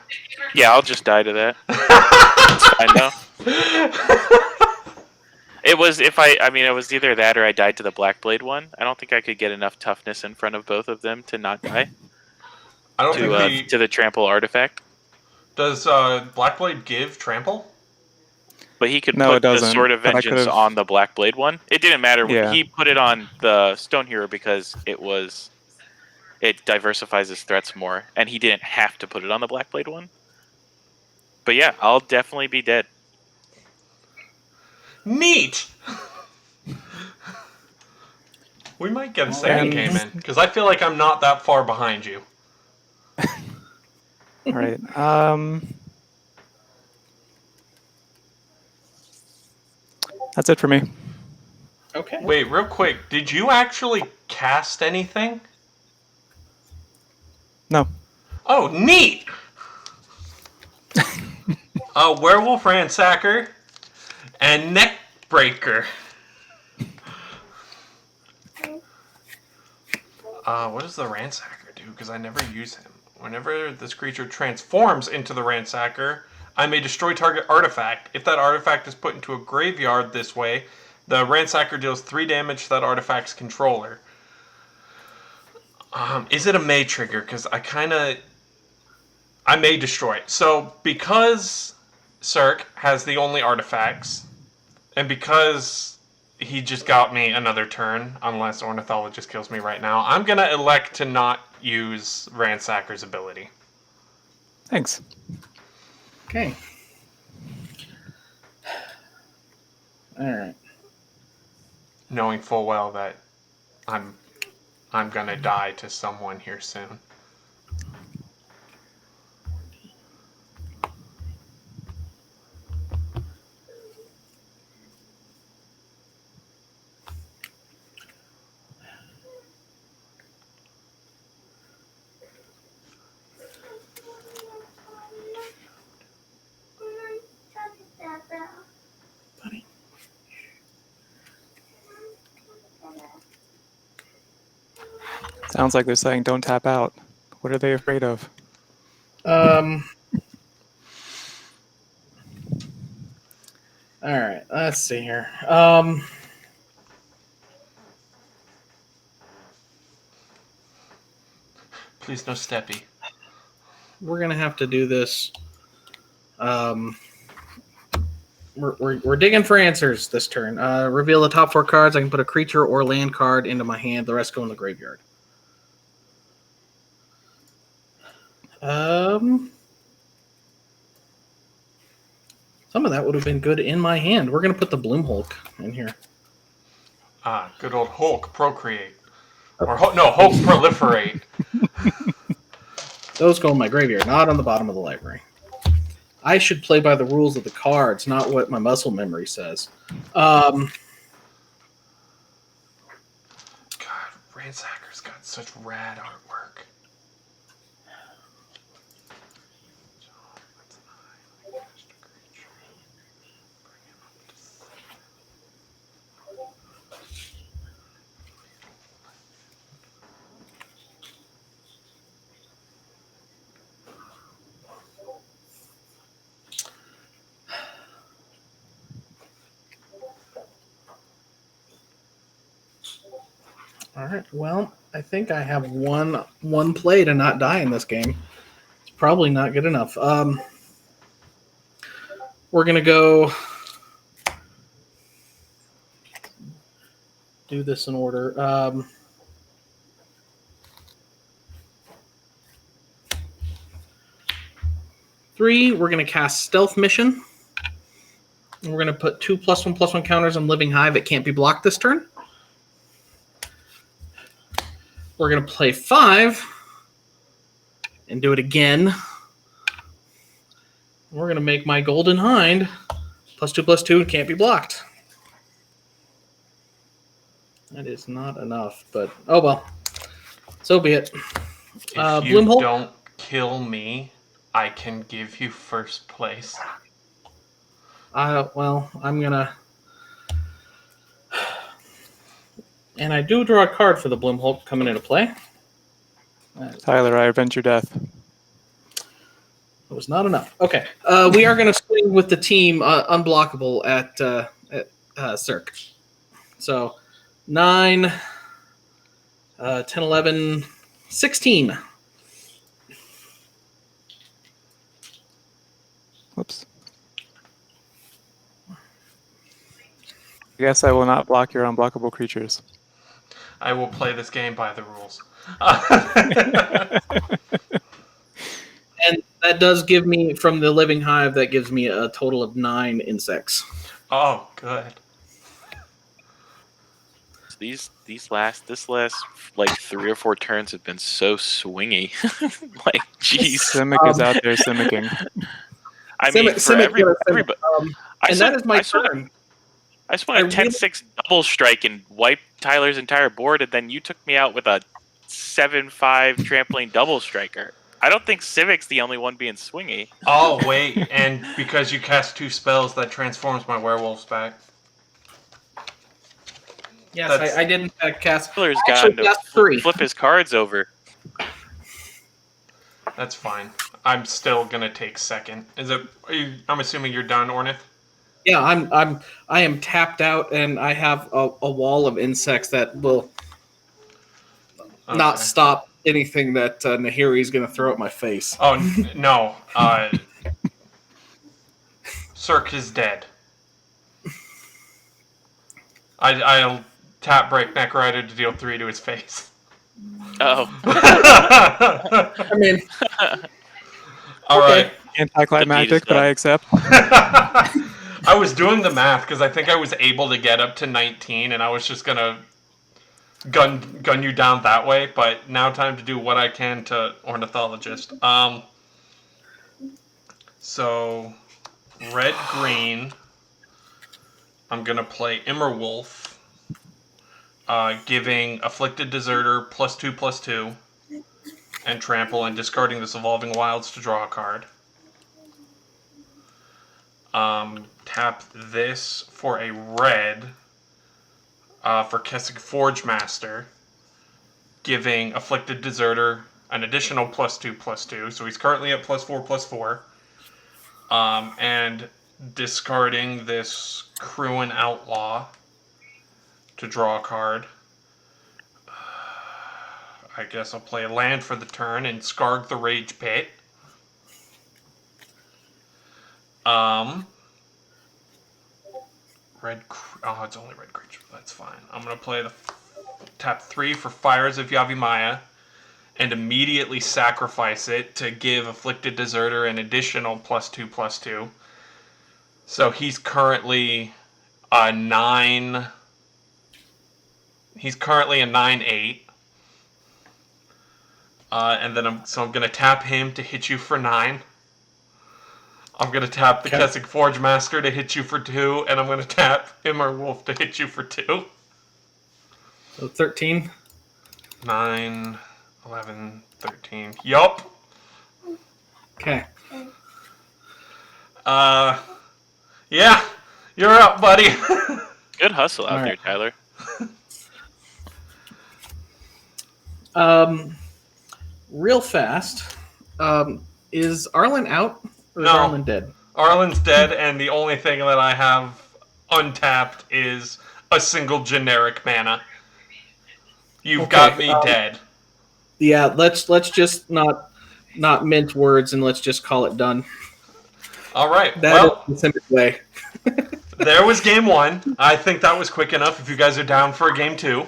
Yeah, I'll just die to that. I know. It was it was either that or I died to the Blackblade one. I don't think I could get enough toughness in front of both of them to not die. I don't think to the trample artifact. Does Blackblade give trample? But he could No, put it the doesn't, Sword of but I Vengeance could've- on the Blackblade one. It didn't matter. Yeah. He put it on the Stonehewer because it diversifies his threats more, and he didn't have to put it on the Blackblade one. But yeah, I'll definitely be dead. Neat! We might get a second game in, because I feel like I'm not that far behind you. All right. That's it for me. Okay. Wait, real quick, did you actually cast anything? No. Oh, neat! Werewolf Ransacker and Neckbreaker. What does the Ransacker do? Because I never use him. Whenever this creature transforms into the Ransacker, I may destroy target artifact. If that artifact is put into a graveyard this way, the Ransacker deals 3 damage to that artifact's controller. Is it a May trigger? Because I may destroy it. So, because Cirque has the only artifacts, and because he just got me another turn, unless Ornithologist kills me right now. I'm going to elect to not use Ransacker's ability. Thanks. Okay. All right. Knowing full well that I'm going to die to someone here soon. Buddy. Sounds like they're saying don't tap out. What are they afraid of? All right, let's see here. Please no steppy. We're gonna have to do this. We're digging for answers this turn. Reveal the top 4 cards. I can put a creature or land card into my hand. The rest go in the graveyard. Some of that would have been good in my hand. We're gonna put the Bloom Hulk in here. Ah, good old Hulk procreate. Or Hulk proliferate. Those go in my graveyard, not on the bottom of the library. I should play by the rules of the cards, not what my muscle memory says. God, Ransacker's got such rad artwork. All right. Well, I think I have one play to not die in this game. It's probably not good enough. We're gonna go do this in order. 3. We're gonna cast Stealth Mission. And we're gonna put 2 +1/+1 counters on Living Hive. It can't be blocked this turn. We're going to play 5 and do it again. We're going to make my Golden Hind +2/+2 and can't be blocked. That is not enough, but oh well. So be it. If you don't kill me, I can give you first place. Well, I'm going to... And I do draw a card for the Bloom Hulk coming into play. Tyler, I avenge your death. It was not enough. Okay. We are going to swing with the team unblockable at Cirque. So 9, 10, 11, 16. Whoops. I guess I will not block your unblockable creatures. I will play this game by the rules. And that does give me, from the Living Hive, that gives me a total of 9 insects. Oh, good. This last like 3 or 4 turns have been so swingy. Like, jeez. Simic is out there simicking. I mean, for everybody. And that is my turn. I swung a 10-6 double strike and wiped Tyler's entire board, and then you took me out with a 7-5 trampoline double striker. I don't think Civic's the only one being swingy. Oh, wait, and because you cast 2 spells, that transforms my werewolves back. Yes, I didn't cast. Tyler's got to flip his cards over. That's fine. I'm still gonna take second. I'm assuming you're done, Ornith? Yeah, I am tapped out, and I have a wall of insects that will not stop anything that Nahiri is going to throw at my face. Oh no, Cirque is dead. I'll tap break Neck Rider to deal 3 to his face. Oh. I mean, All okay. right. Anticlimactic, but I accept. I was doing the math because I think I was able to get up to 19, and I was just gonna gun you down that way. But now, time to do what I can to Ornithologist. So red green. I'm gonna play Immerwolf, giving Afflicted Deserter +2/+2, and trample, and discarding this Evolving Wilds to draw a card. Tap this for a red for Kessig Forge Master, giving Afflicted Deserter an additional +2/+2. So he's currently at +4/+4. And discarding this Cruin Outlaw to draw a card. I guess I'll play a land for the turn and Skarg the Rage Pit. It's only red creature. That's fine. I'm gonna play the tap 3 for Fires of Yavimaya, and immediately sacrifice it to give Afflicted Deserter an additional +2/+2. So he's currently a 9. He's currently a 9/8. And then I'm gonna tap him to hit you for 9. I'm going to tap the Kessig Forge Master to hit you for 2, and I'm going to tap Immerwolf to hit you for 2. So 13. 9, 11, 13. Yup. Okay. Yeah, you're up, buddy. Good hustle out there, right. Tyler. Real fast. Is Arlinn out? Or is Arlinn dead? Arlinn's dead, and the only thing that I have untapped is a single generic mana. You've got me dead. Yeah, let's just not mince words, and let's just call it done. All right. That is the simplest way. There was game 1. I think that was quick enough. If you guys are down for a game 2.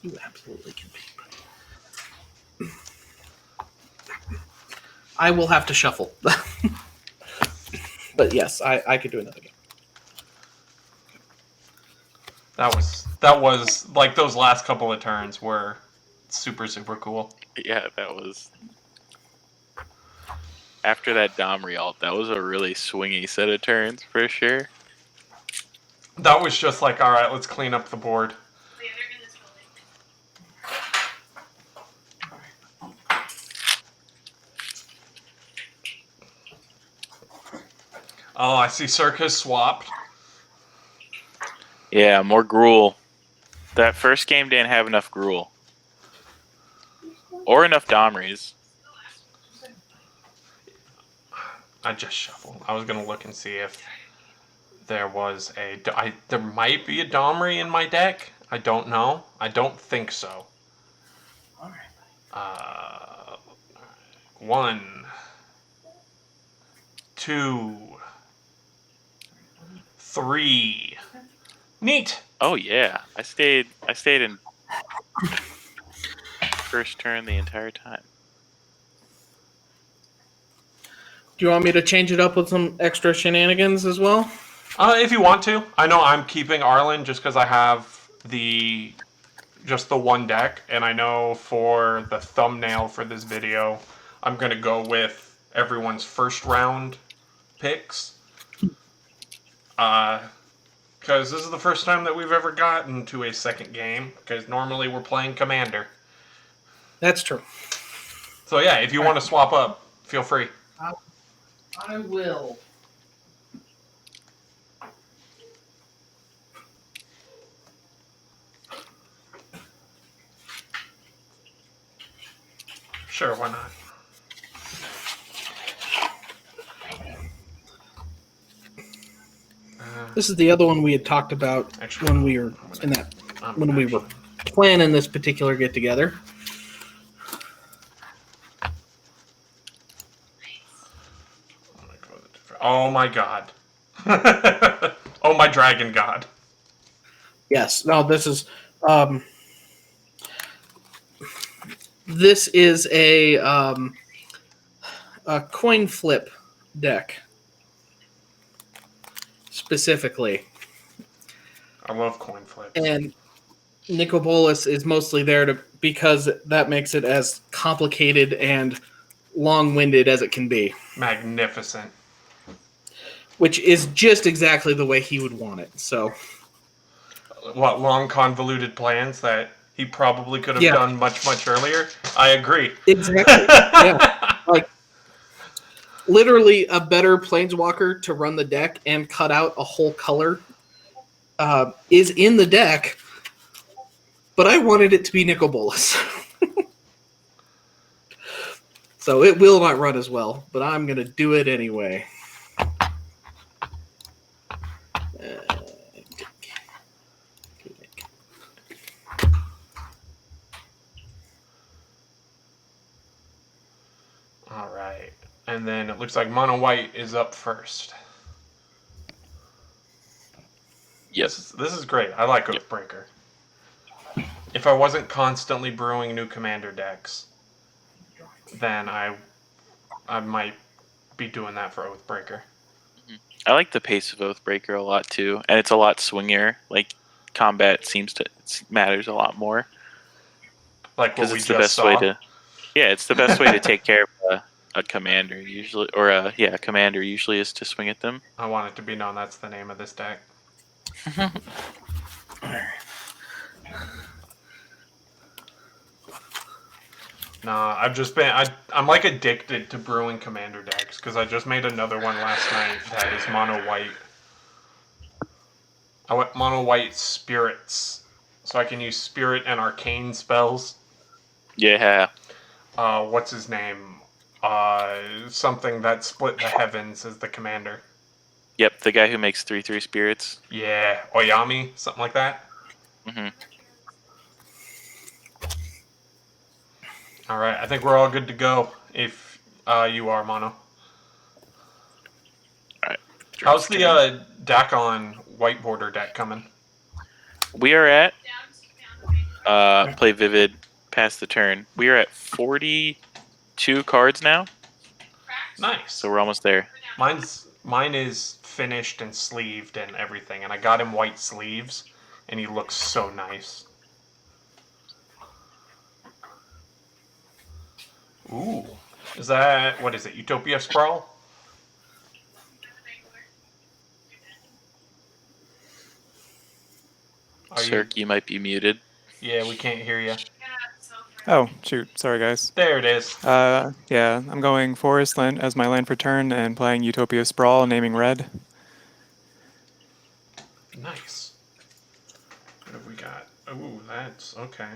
You absolutely can be. I will have to shuffle. But yes, I could do another game. That was like those last couple of turns were super, super cool. Yeah, that was... After that Domri ult, that was a really swingy set of turns, for sure. That was just like, alright, let's clean up the board. Oh, I see Circus swapped. Yeah, more Gruul. That first game didn't have enough Gruul. Or enough Domris. I just shuffled. I was going to look and see if there was there might be a Domri in my deck. I don't know. I don't think so. Alright. 1, 2, 3. Neat. Oh yeah, I stayed in first turn the entire time. Do you want me to change it up with some extra shenanigans as well? If you want to. I know I'm keeping Arlinn just because I have just the one deck, and I know for the thumbnail for this video, I'm going to go with everyone's first round picks. Because this is the first time that we've ever gotten to a second game, because normally we're playing Commander. That's true. So yeah, if you want to swap up, feel free. I will. Sure, why not? This is the other one we had talked about when we were when we were planning this particular get together. Oh my god. Oh, my dragon god. Yes. No, this is a coin flip deck specifically, I love coin flips. and Nicol Bolas is mostly there because that makes it as complicated and long-winded as it can be, Magnificent. which is just exactly the way he would want it. So, What, long convoluted plans that he probably could have Yeah. done much, much earlier? I agree. exactly, yeah, like literally a better planeswalker to run the deck and cut out a whole color is in the deck, but I wanted it to be Nicol Bolas. So it will not run as well, but I'm going to do it anyway. All right. And then it looks like Mono White is up first. Yes. This is great. I like Oathbreaker. If I wasn't constantly brewing new commander decks, then I might be doing that for Oathbreaker. I like the pace of Oathbreaker a lot too, and it's a lot swingier. Like combat matters a lot more Like what because we it's the just best saw. way to. Yeah, it's the best way to take care of a commander usually, or a commander usually is to swing at them. I want it to be known that's the name of this deck. Nah, I'm like addicted to brewing commander decks because I just made another one last night that is mono white. I went mono white spirits, so I can use spirit and arcane spells. Yeah. What's his name? Something that split the heavens as the commander. Yep, the guy who makes 3/3 spirits. Yeah, Oyami, something like that. Mm-hmm. All right, I think we're all good to go. If you are mono. All right. How's the Dakon white border deck coming? We are at play vivid past the turn. We are at 42 cards now, Nice. so we're almost there. Mine is finished and sleeved and everything, and I got him white sleeves, and he looks so nice. Ooh, is that what is it? Utopia Sprawl? Cirque, you might be muted. Yeah, we can't hear you. Oh, shoot. Sorry, guys. There it is. Yeah, I'm going Forest land as my land for turn and playing Utopia Sprawl, naming red. Nice. What have we got? Ooh, that's okay.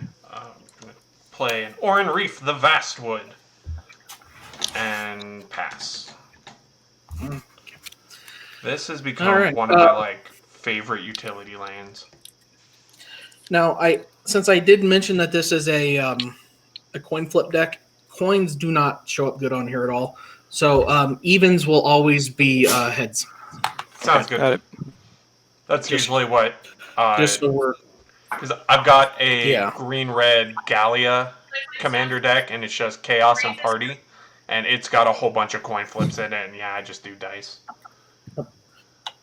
Play an Orin Reef, the Vastwood, and pass. This has become one of my favorite utility lands. Now, since I did mention that this is a coin flip deck, coins do not show up good on here at all. So evens will always be heads. Sounds good. Got it. That's usually what. Just so we're. Because I've got a green-red Gallia commander deck, and it's just Chaos and Party, and it's got a whole bunch of coin flips in it, and I just do dice.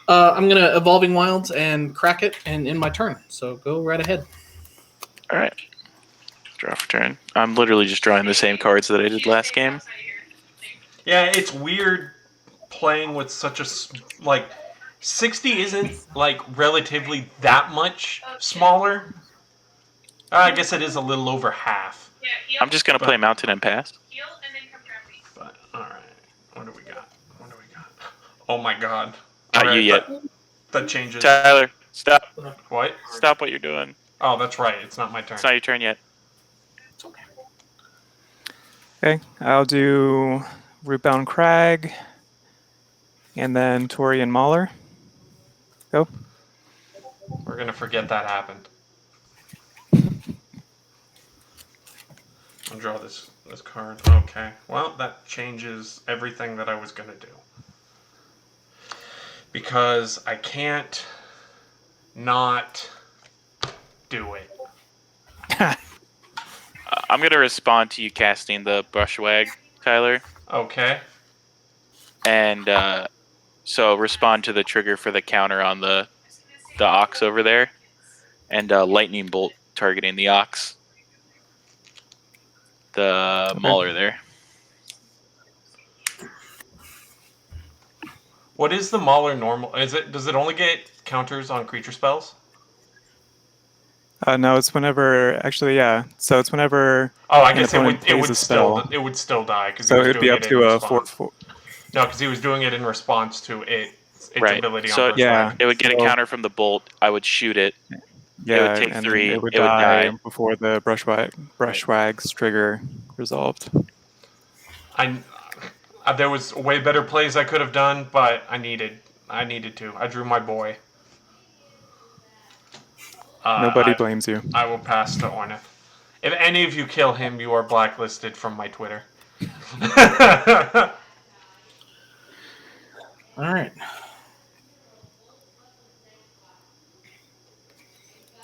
I'm going to Evolving Wilds and crack it and end my turn. So go right ahead. All right. Draw for turn. I'm literally just drawing the same cards that I did last game. Yeah, it's weird playing with such a 60 isn't relatively that much smaller. I guess it is a little over half. I'm just gonna play Mountain and pass. But all right, what do we got? Oh my God! Not you yet. That changes. Tyler, stop. What? Stop what you're doing. Oh, that's right. It's not my turn. It's not your turn yet. Okay, I'll do Rootbound Crag, and then Torian Mauler. Go. We're gonna forget that happened. I'll draw this card. Okay. Well, that changes everything that I was gonna do. because I can't not do it. I'm going to respond to you casting the Brushwag, Tyler. Okay. And so respond to the trigger for the counter on the ox over there. And lightning bolt targeting the ox. The mauler there. What is the Mauler normal? Does it only get counters on creature spells? No, it's whenever. Actually, yeah. So it's whenever. Oh, I an guess opponent it plays would a spell. still die because So it would be up to a 4/4. No, because he was doing it in response to its Right. ability So, on Brushwag. Yeah. It would get a So- counter from the bolt. I would shoot it. Yeah, would take and 3, It would it would die die. before the Brushwag's trigger resolved. There was way better plays I could have done, but I needed to. I drew my boy. Nobody blames you. I will pass to Ornith. If any of you kill him, you are blacklisted from my Twitter. All right.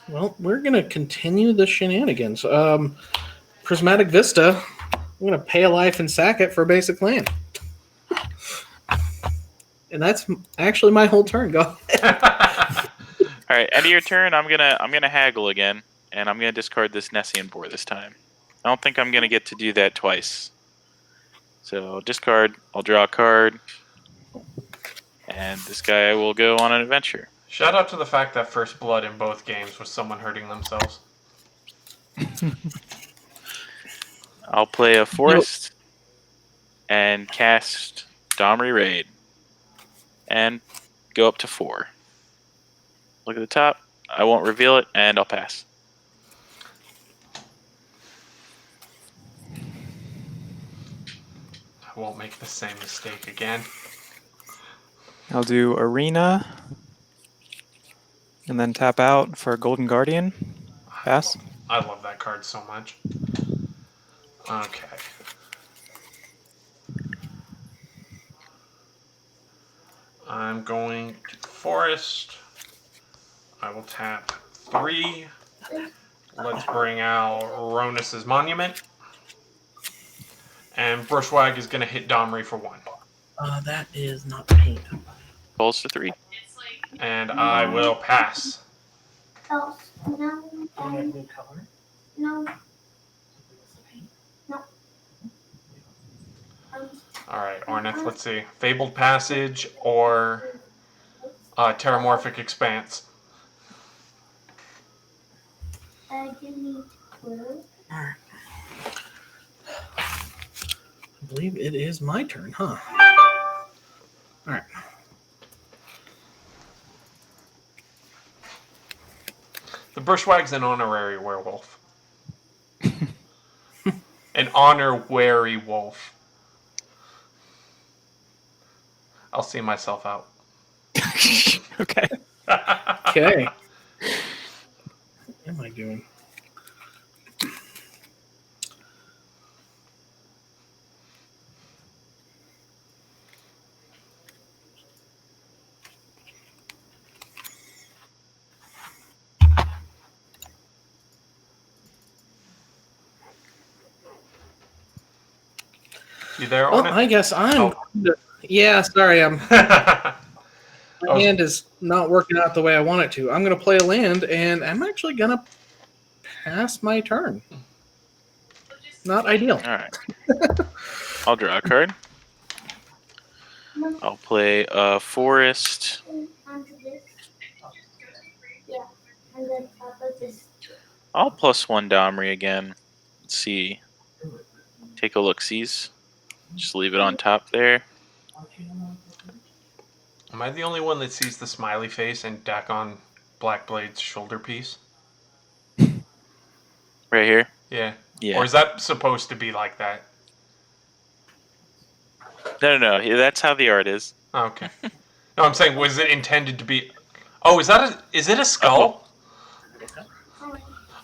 Well, we're going to continue the shenanigans. Prismatic Vista, I'm going to pay a life and sack it for a basic land. And that's actually my whole turn. Go ahead. All right, end of your turn. I'm gonna haggle again, and I'm gonna discard this Nessian boar this time. I don't think I'm gonna get to do that twice. So discard. I'll draw a card, and this guy will go on an adventure. Shout out to the fact that first blood in both games was someone hurting themselves. I'll play a forest and cast Domri Raid, and go up to 4. Look at the top. I won't reveal it, and I'll pass. I won't make the same mistake again. I'll do Arena, and then tap out for Golden Guardian. Pass. I love that card so much. Okay. I'm going to forest. I will tap 3. Let's bring out Ronus's Monument. And Brushwag is going to hit Domri for 1. That is not paint. Pulls to 3. And I will pass. Oh, no. No. No. Alright, Ornith, let's see. Fabled Passage or Terramorphic Expanse. Give me 2. Alright. I believe it is my turn, huh? Alright. The Brushwag's an honorary werewolf. An honor-wary wolf. I'll see myself out. Okay. Okay. What am I doing? You there, Well, Ornith? I guess I'm. Oh. Yeah, sorry. My Oh. hand is not working out the way I want it to. I'm going to play a land, and I'm actually going to pass my turn. Not ideal. All right. I'll draw a card. I'll play a forest. Onto this. Yeah. And then top of this. I'll +1 Domri again. Let's see. Take a look-sees. Just leave it on top there. Am I the only one that sees the smiley face and Dakon Blackblade's shoulder piece? Right here. Yeah. Yeah. Or is that supposed to be like that? No. That's how the art is. Oh, okay. No, I'm saying, was it intended to be? Oh, is it a skull?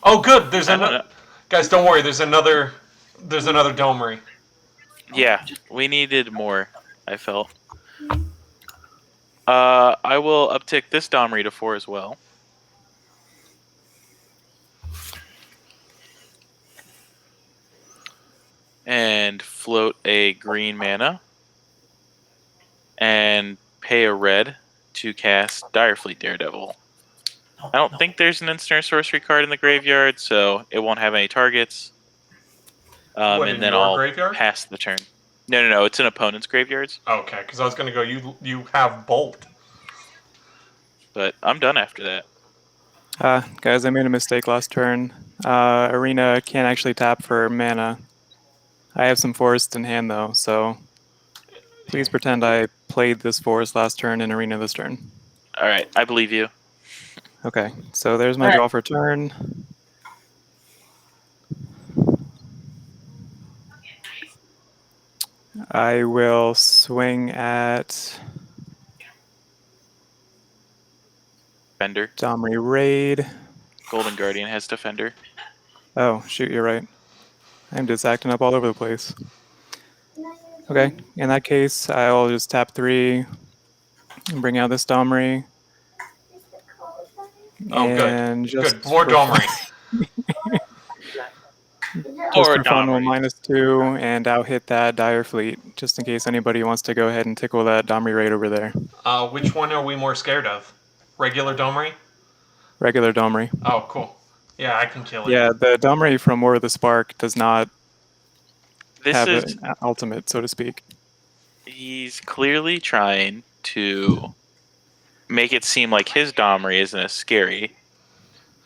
Oh, good. There's I don't another. know. Guys, don't worry. There's another Domri. Yeah, we needed more, I felt. I will uptick this Domri to 4 as well. And float a green mana. And pay a red to cast Direfleet Daredevil. I don't think there's an instant or sorcery card in the graveyard, so it won't have any targets. What, in And then your I'll graveyard? pass the turn. No. It's an opponent's graveyards. Okay, because I was going to go, you have Bolt. But I'm done after that. Guys, I made a mistake last turn. Arena can't actually tap for mana. I have some forest in hand, though, so please pretend I played this forest last turn in Arena this turn. All right, I believe you. Okay, so there's my draw for turn. I will swing at Defender. Domri Raid. Golden Guardian has Defender. Oh, shoot, you're right. I'm just acting up all over the place. Okay, in that case, I'll just tap 3 and bring out this Domri. Oh, and good. Good. More Domri. Just for fun, we'll -2 and out hit that Dire Fleet, just in case anybody wants to go ahead and tickle that Domri Raid over there. Which one are we more scared of? Regular Domri? Regular Domri. Oh, cool. Yeah, I can kill it. Yeah, the Domri from War of the Spark does not have is an ultimate, so to speak. He's clearly trying to make it seem like his Domri isn't as scary,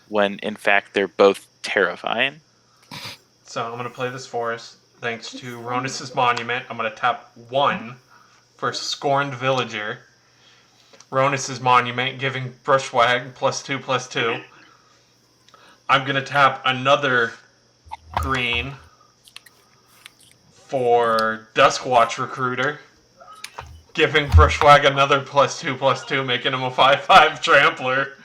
when in fact they're both terrifying. So I'm going to play this forest. Thanks to Ronus's Monument, I'm going to tap 1 for Scorned Villager. Ronus's Monument, giving Brushwag +2/+2. I'm going to tap another green for Duskwatch Recruiter, giving Brushwag another +2/+2, making him a 5/5 Trampler.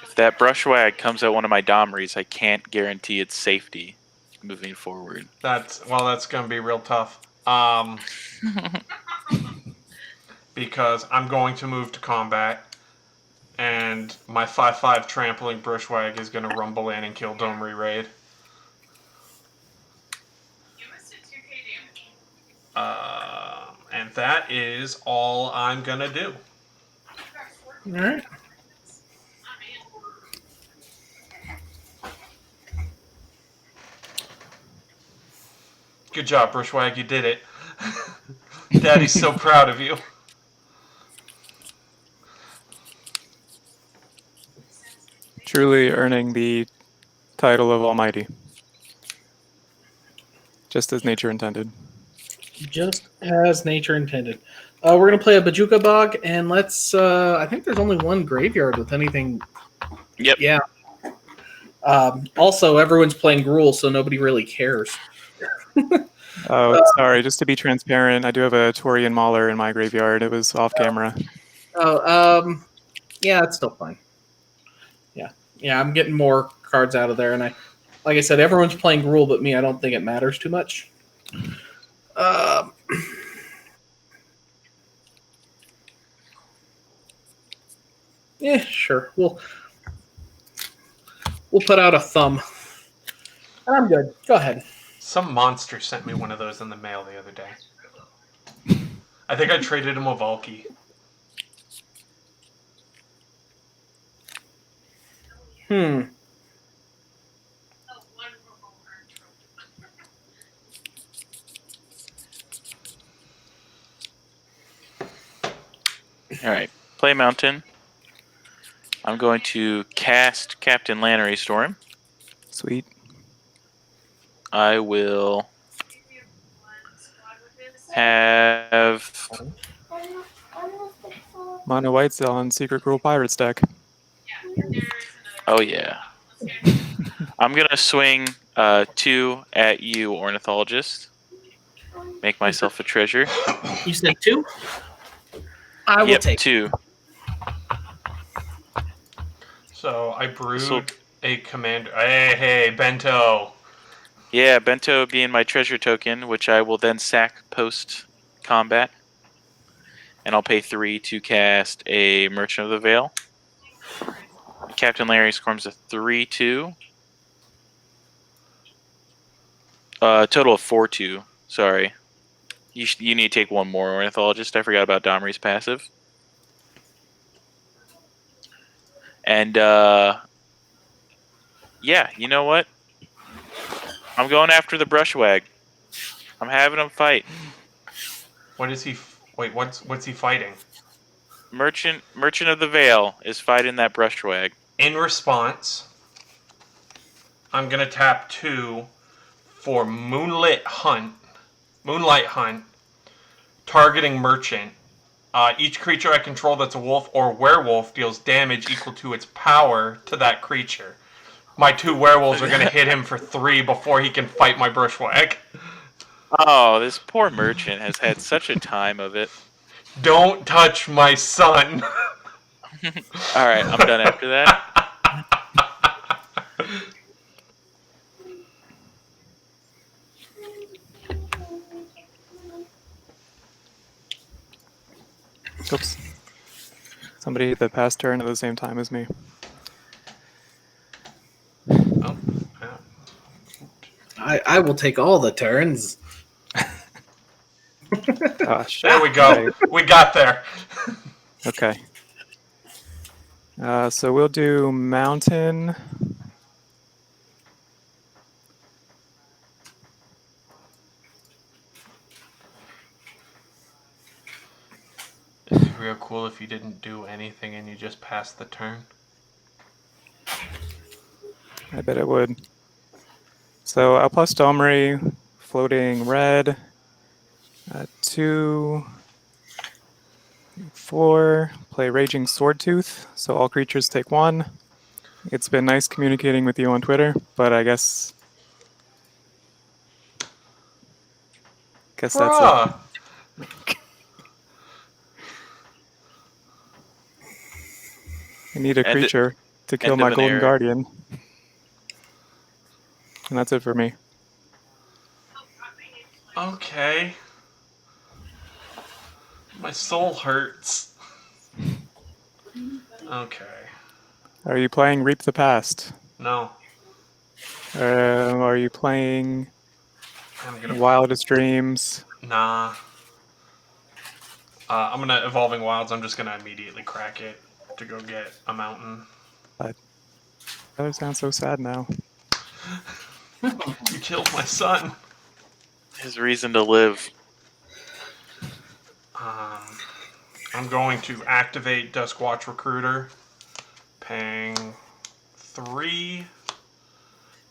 If that Brushwag comes at one of my Domries, I can't guarantee its safety moving forward. That's going to be real tough. Because I'm going to move to combat, and my 5/5 Trampling Brushwag is going to rumble in and kill Domri Raid. And that is all I'm going to do. All right. Good job, Brushwag. You did it. Daddy's so proud of you. Truly earning the title of Almighty. Just as nature intended. Just as nature intended. We're going to play a Bajuka Bog, and let's... I think there's only one graveyard with anything... Yep. Yeah. Also, everyone's playing Gruul, so nobody really cares. Oh, sorry. Just to be transparent, I do have a Taurian Mauler in my graveyard. It was off camera. Yeah, it's still fine. Yeah, I'm getting more cards out of there, and like I said, everyone's playing Gruul but me. I don't think it matters too much. Yeah, sure. We'll put out a thumb. I'm good. Go ahead. Some monster sent me one of those in the mail the other day. I think I traded him a Valky. Alright, play Mountain. I'm going to cast Captain Lannery Storm. Sweet. I will have... Mono White's on Secret Gruul Pirates deck. Oh yeah. I'm going to swing 2 at you, Ornithologist. Make myself a treasure. You said 2? I will take 2. So I brewed a commander. Hey, Bento. Yeah, Bento being my treasure token, which I will then sack post-combat. And I'll pay 3 to cast a Merchant of the Veil. Captain Larry scorns a 3/2. Total of 4/2. Sorry. You need to take one more Ornithologist. I forgot about Domri's passive. And, yeah, you know what? I'm going after the Brushwag. I'm having him fight. What is he? Wait, what's he fighting? Merchant of the Veil is fighting that Brushwag. In response, I'm gonna tap 2 for Moonlight Hunt, targeting Merchant. Each creature I control that's a wolf or werewolf deals damage equal to its power to that creature. My 2 werewolves are gonna hit him for 3 before he can fight my Brushwag. Oh, this poor Merchant has had such a time of it. Don't touch my son. Alright, I'm done after that. Oops. Somebody hit the pass turn at the same time as me. Oh, yeah. I will take all the turns. Gosh. There we go. We got there. Okay. So we'll do mountain. It's real cool if you didn't do anything and you just passed the turn. I bet it would. So I'll plus Domri, floating red. 2, 4. Play Raging Swordtooth, so all creatures take 1. It's been nice communicating with you on Twitter, but I guess that's it. Bruh. I need a creature to kill end my of an Golden era. Guardian. And that's it for me. Okay. My soul hurts. Okay. Are you playing Reap the Past? No. Are you playing I'm gonna. Wildest Dreams? Nah. I'm gonna Evolving Wilds. I'm just gonna immediately crack it to go get a mountain. That sounds so sad now. You killed my son. His reason to live. I'm going to activate Duskwatch Recruiter, paying 3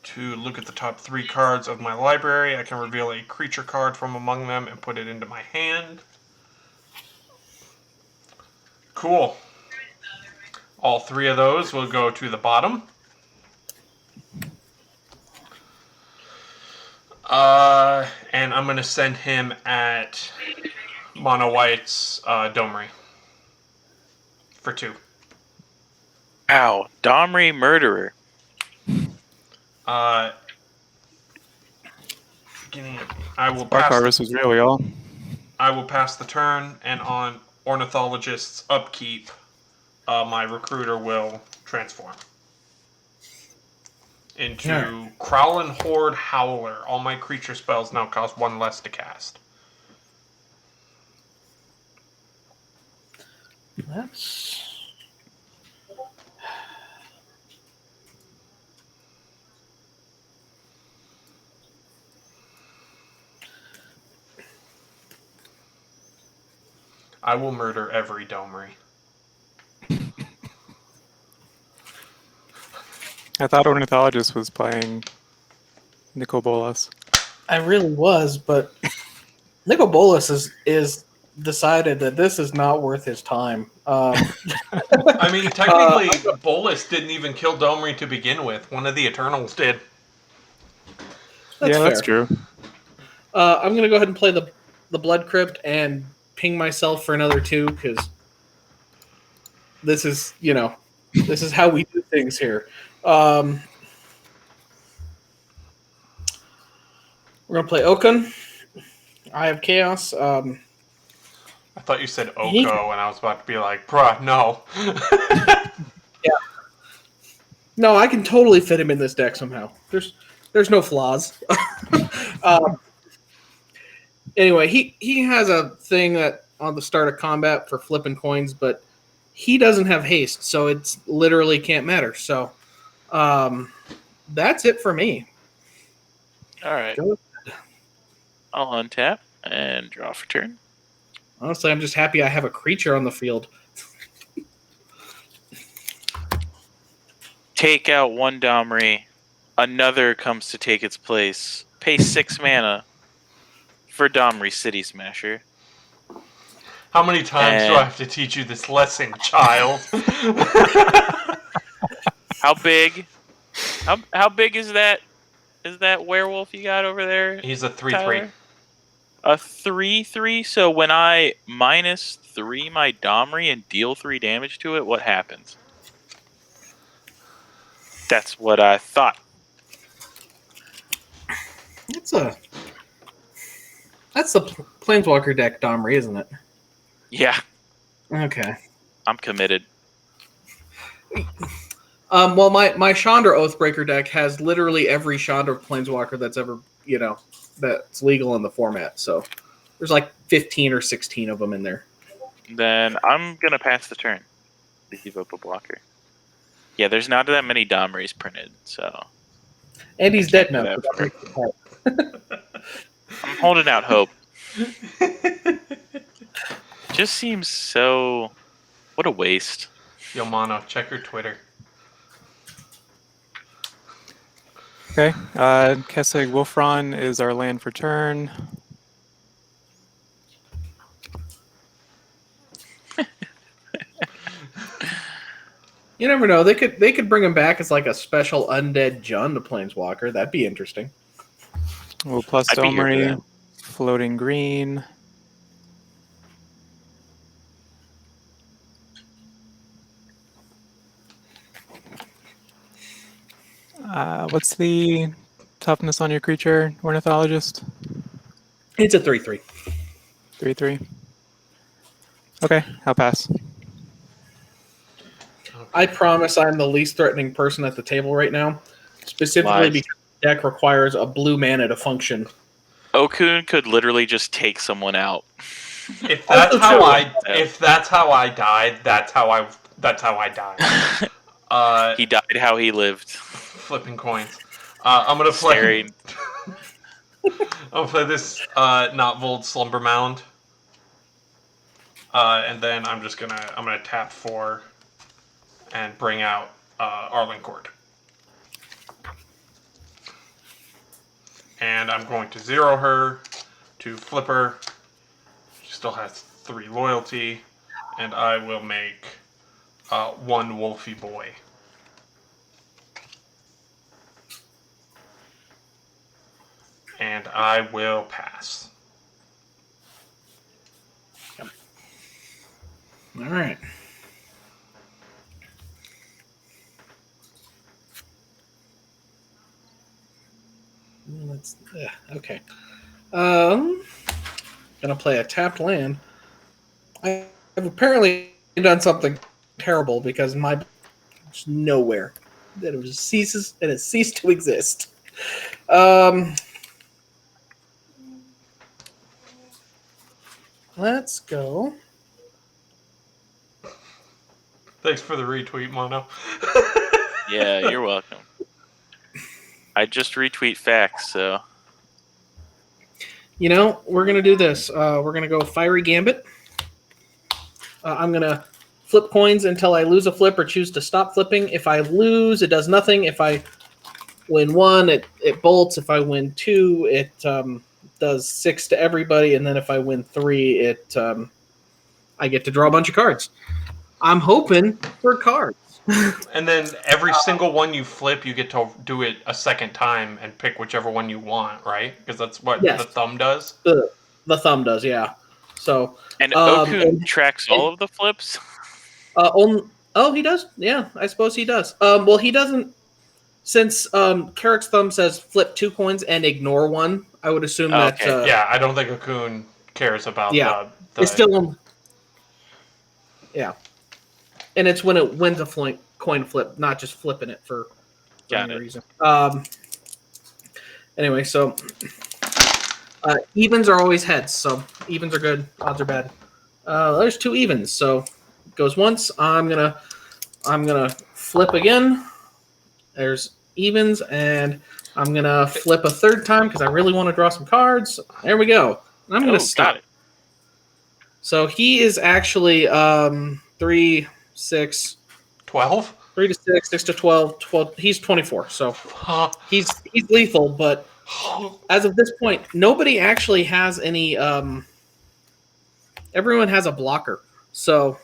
to look at the top 3 cards of my library. I can reveal a creature card from among them and put it into my hand. Cool. All 3 of those will go to the bottom. And I'm going to send him at MonoWhite's Domri for 2. Ow. Domri Murderer. I will Spark pass. Harvest was really all. I will pass the turn, and on Ornithologist's upkeep, my recruiter will transform into Crowlin Horde Howler. All my creature spells now cost 1 less to cast. That's I will murder every Domri. I thought Ornithologist was playing Nicol Bolas. I really was, but Nicol Bolas is decided that this is not worth his time. I mean, technically, Bolas didn't even kill Domri to begin with. One of the Eternals did. That's true. I'm gonna go ahead and play the Blood Crypt and ping myself for another 2 because this is how we do things here. We're gonna play Okun. I have Chaos. I thought you said Oko, He- and I was about to be like, bruh, no. No, I can totally fit him in this deck somehow. There's no flaws. Anyway, he has a thing that on the start of combat for flipping coins, but he doesn't have haste, so it's literally can't matter. So that's it for me. All right. Go. I'll untap and draw for turn. Honestly, I'm just happy I have a creature on the field. Take out one Domri. Another comes to take its place. Pay 6 mana for Domri City Smasher. How many times do I have to teach you this lesson, child? How big? How big is that? Is that werewolf you got over there? He's a 3/3. Tyler? A 3/3. So when I -3 my Domri and deal 3 damage to it, what happens? That's what I thought. That's the Planeswalker deck, Domri, isn't it? Yeah, Okay. I'm committed. Well, my Chandra Oathbreaker deck has literally every Chandra Planeswalker that's ever, that's legal in the format. So there's like 15 or 16 of them in there. Then I'm gonna pass the turn. Leave up a blocker. Yeah, there's not that many Domris printed, so And he's dead now. that so that makes it hard. I'm holding out hope. Just seems so. What a waste. Yo, Mono, check your Twitter. Okay. Kessig Wolfron is our land for turn. You never know. They could bring him back as like a special undead Jund to Planeswalker. That'd be interesting. We'll plus I'd be here for Domri, that. floating green. What's the toughness on your creature, Ornithologist? It's a 3/3. 3/3. Okay, I'll pass. I promise I'm the least threatening person at the table right now. Specifically Lies. because the deck requires a blue mana to function. Okun could literally just take someone out. If that's Also how true. if that's how I died, that's how I died. He died how he lived. Flipping coins. I'm gonna play. Staring. I'm gonna play this not Vold Slumber Mound, and then I'm gonna tap 4 and bring out Arlinn Court, and I'm going to 0 her to flip her. She still has 3 loyalty, and I will make 1 Wolfie Boy. And I will pass. All right. Okay. Gonna play a tapped land. I've apparently done something terrible because my is nowhere. That it just ceases and it ceased to exist. Let's go. Thanks for the retweet, Mono. Yeah, you're welcome. I just retweet facts, so We're gonna do this. We're gonna go Fiery Gambit. I'm gonna flip coins until I lose a flip or choose to stop flipping. If I lose, it does nothing. If I win 1, it bolts. If I win 2, it does 6 to everybody, and then if I win 3, I get to draw a bunch of cards. I'm hoping for cards. And then every single one you flip, you get to do it a second time and pick whichever one you want, right? Because that's what Yes. the thumb does. The thumb does, yeah. So and Um, Okun and- tracks all of the flips. he does. Yeah, I suppose he does. Well, he doesn't. Since Carrick's thumb says flip 2 coins and ignore 1, I would assume Okay. that. Yeah, I don't think Akun cares about Yeah. the It's still. Yeah. And it's when it wins a coin flip, not just flipping it for Got any it. reason. Anyway, so evens are always heads, so evens are good, odds are bad. There's 2 evens, so it goes once. I'm gonna flip again. There's evens, and I'm gonna flip a 3rd time because I really want to draw some cards. There we go. And I'm gonna stop. Got it. So he is actually 3, 6, 12. 3 to 6, 6 to 12, 12. He's 24, so Huh. he's lethal. But as of this point, nobody actually has any. Everyone has a blocker. So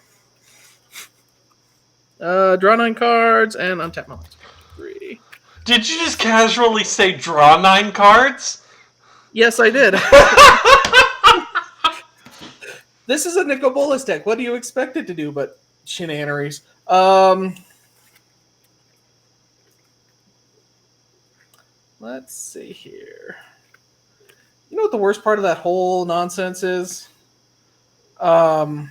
draw 9 cards and untap my last 3. Did you just casually say draw 9 cards? Yes, I did. This is a Nicol Bolas deck. What do you expect it to do but shenanigans? Let's see here. You know what the worst part of that whole nonsense is? There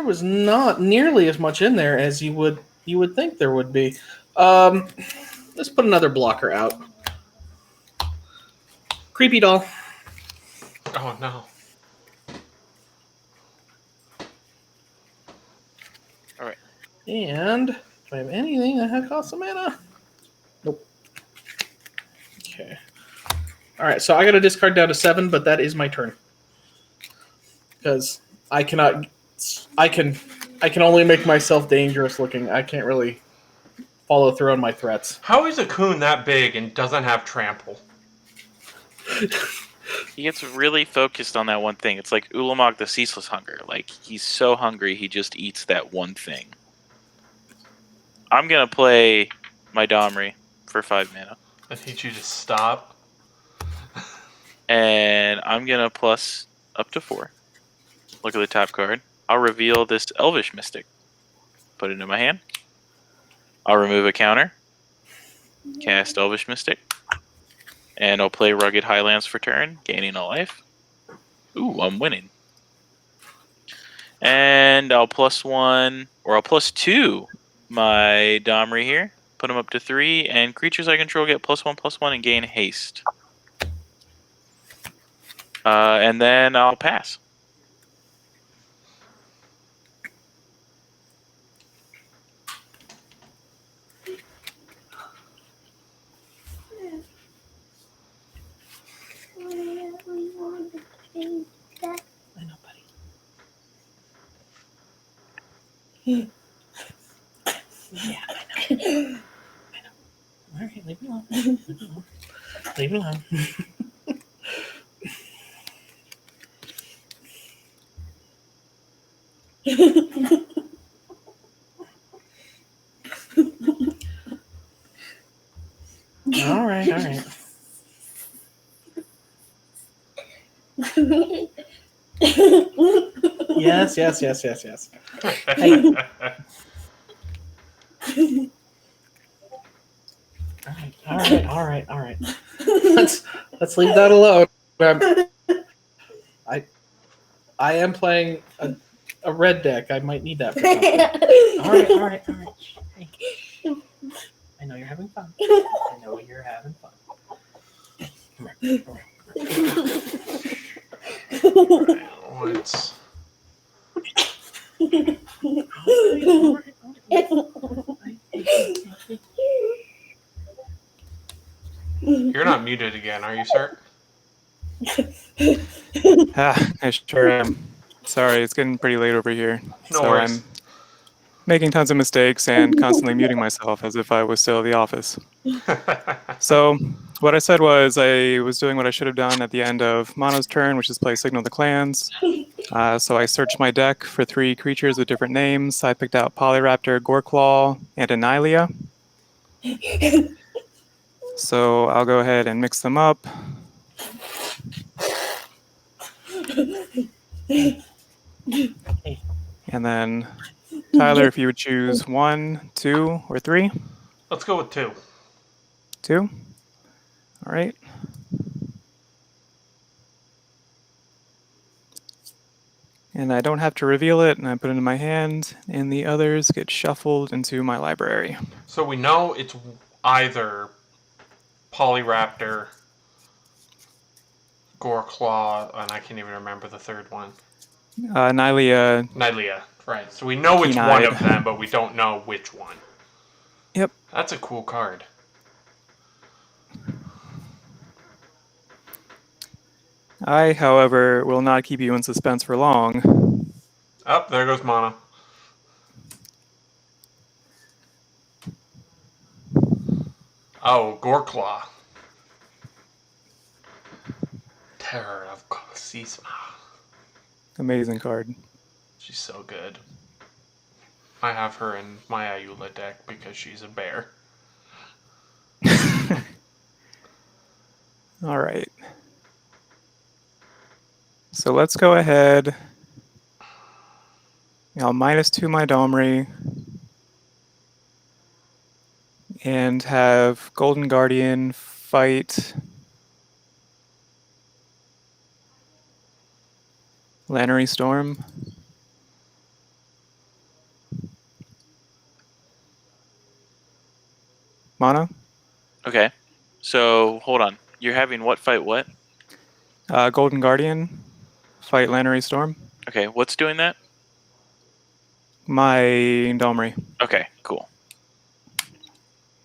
was not nearly as much in there as you would think there would be. Let's put another blocker out. Creepy doll. Oh no. Alright. And do I have anything that costs a mana? Nope. Okay. Alright, so I gotta discard down to 7, but that is my turn. Because I can only make myself dangerous looking. I can't really follow through on my threats. How is Akun that big and doesn't have trample? He gets really focused on that one thing. It's like Ulamog the Ceaseless Hunger. Like, he's so hungry, he just eats that one thing. I'm going to play my Domri for 5 mana. I need you to stop. And I'm going to plus up to 4. Look at the top card. I'll reveal this Elvish Mystic. Put it in my hand. I'll remove a counter. Cast Elvish Mystic. And I'll play Rugged Highlands for turn, gaining a life. Ooh, I'm winning. And I'll +1, or I'll +2 my Domri here. Put him up to 3, and creatures I control get +1/+1 and gain haste. And then I'll pass. I know, buddy. Yeah, I know. All right, leave me alone. Leave me alone. All right. Yes. Hey. All right. Let's leave that alone. I am playing a red deck. I might need that for something. All right. Hey. I know you're having fun. Come here. What's... You're not muted again, are you, sir? I sure am. Sorry, it's getting pretty late over here. No worries. I'm making tons of mistakes and constantly muting myself as if I was still at the office. So what I said was I was doing what I should have done at the end of Mono's turn, which is play Signal the Clans. So I searched my deck for 3 creatures with different names. I picked out Polyraptor, Goreclaw, and Annihilia. So I'll go ahead and mix them up. And then, Tyler, if you would choose 1, 2, or 3. Let's go with 2. 2. All right. And I don't have to reveal it, and I put it in my hand, and the others get shuffled into my library. So we know it's either Polyraptor, Goreclaw, and I can't even remember the third one. Nylea. Right. So we know it's one of them, but we don't know which one. Yep. That's a cool card. I, however, will not keep you in suspense for long. Oh, there goes Mono. Oh, Goreclaw. Terror of Colosseum. Amazing card. She's so good. I have her in my Ayula deck because she's a bear. All right. So let's go ahead. I'll -2 my Domri. And have Golden Guardian fight Lannery Storm. Mono? Okay. So hold on. You're having what fight what? Golden Guardian fight Lannery Storm. Okay. What's doing that? My Domri. Okay. Cool.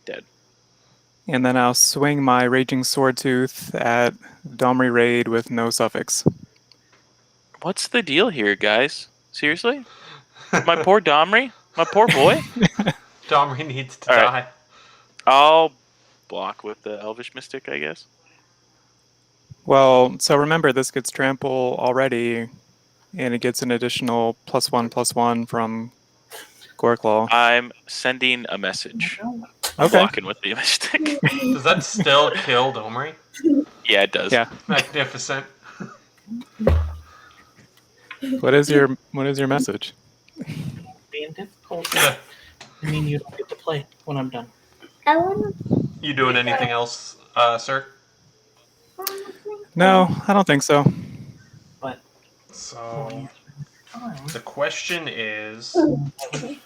Dead. And then I'll swing my Raging Swordtooth at Domri Raid with no suffix. What's the deal here, guys? Seriously? My poor Domri? My poor boy? Domri needs to All die. right. I'll block with the Elvish Mystic, I guess. Well, so remember, this gets trample already, and it gets an additional +1/+1 from Goreclaw. I'm sending a message. I'm Okay. blocking with the Mystic. Does that still kill Domri? Yeah, it does. Yeah. Magnificent. What is your message? Being difficult. Yeah. I mean, you don't get to play when I'm done. I want You doing anything else, sir? No, I don't think so. So, the question is,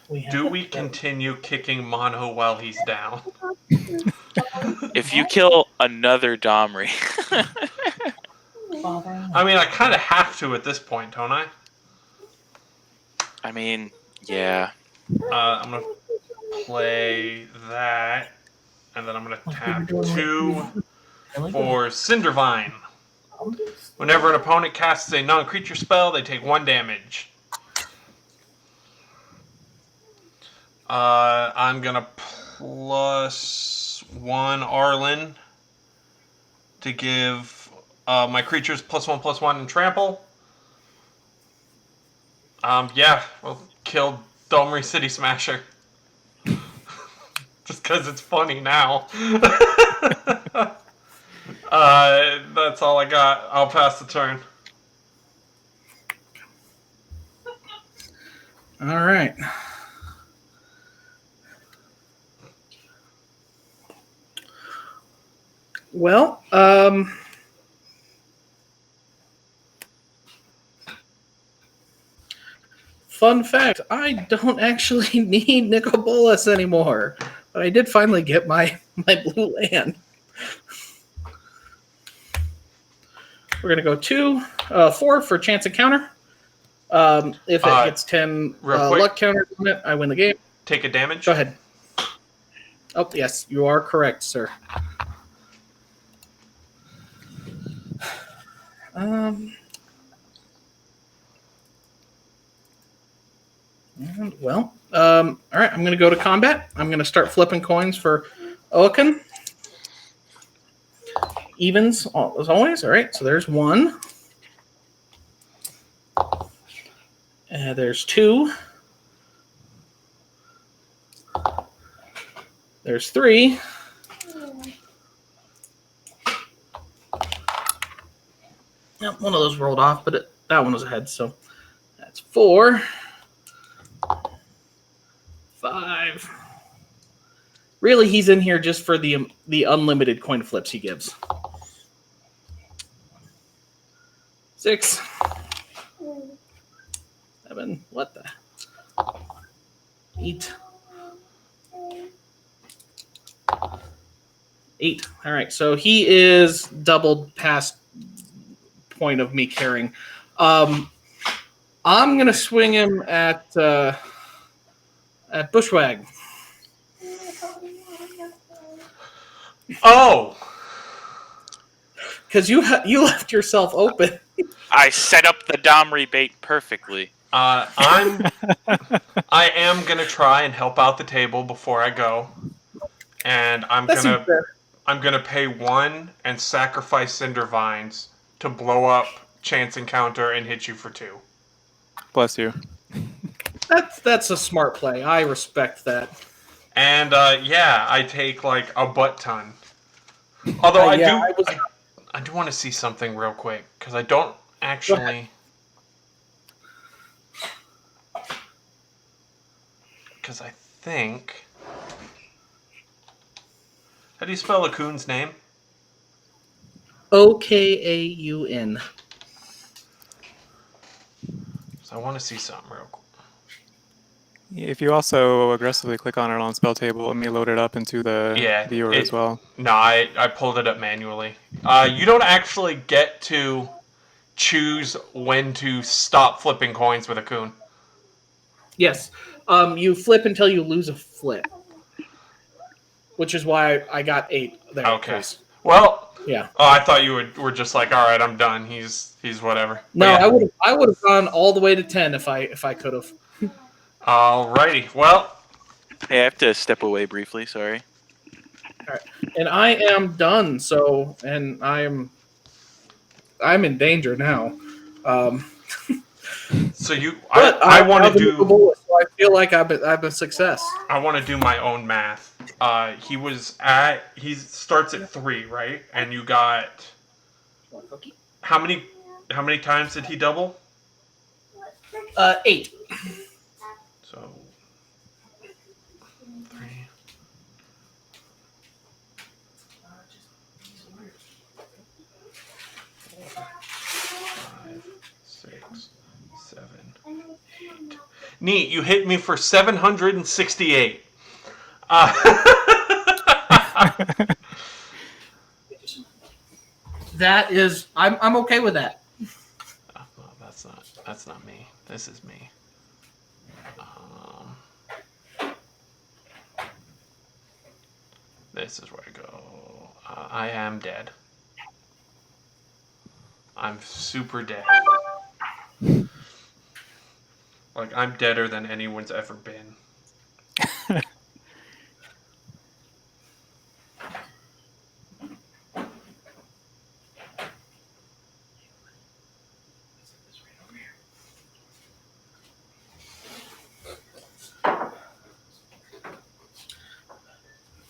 We do we continue kicking Mono while he's down? If you kill another Domri, I mean, I kind of have to at this point, don't I? I mean, yeah. I'm going to play that, and then I'm going to tap 2 for Cindervine. Whenever an opponent casts a non-creature spell, they take 1 damage. I'm going to +1 Arlinn to give my creatures +1/+1 in trample. Yeah, we'll kill Domri City Smasher. Just because it's funny now. That's all I got. I'll pass the turn. All right. Well, fun fact, I don't actually need Nicobolas anymore. But I did finally get my blue land. We're going to go 4 for chance encounter. If it gets 10 luck counters on it, I win the game. Take a damage. Go ahead. Oh, yes, you are correct, sir. All right, I'm going to go to combat. I'm going to start flipping coins for Oaken. Evens, as always. All right, so there's 1. There's 2. There's 3. Yep, one of those rolled off, but that one was ahead, so that's 4. 5, Really, he's in here just for the unlimited coin flips he gives. 6, 7. What the? 8. 8. All right, so he is doubled past point of me carrying. I'm gonna swing him at Bushwag. Oh, Because you left yourself open. I set up the Domri bait perfectly. I am gonna try and help out the table before I go, and I'm gonna pay 1 and sacrifice Cinder Vines to blow up Chance Encounter and hit you for 2. Bless you. That's a smart play. I respect that. And yeah, I take like a butt ton. Although I do want to see something real quick because I don't actually. Because I think. How do you spell a coon's name? Okaun. So I want to see something real quick. If you also aggressively click on it on spell table, let me load it up into the viewer as well. No, I pulled it up manually. You don't actually get to choose when to stop flipping coins with a coon. Yes. You flip until you lose a flip. Which is why I got 8 there. Okay. Well, yeah. Oh, I thought you were just like, all right, I'm done. He's whatever. No, yeah. I would have gone all the way to 10 if I could have. Alrighty. Well, Hey, I have to step away briefly. Sorry. All right. And I am done. So, and I'm in danger now. So I want to do. So I feel like I'm a success. I want to do my own math. He starts at 3, right? And you got how many times did he double? 8. So 3. 4, 5, 6, 7, 8. Neat, you hit me for 768. That is, I'm okay with that. Well, that's not me. This is me. This is where I go. I am dead. I'm super dead. Like, I'm deader than anyone's ever been.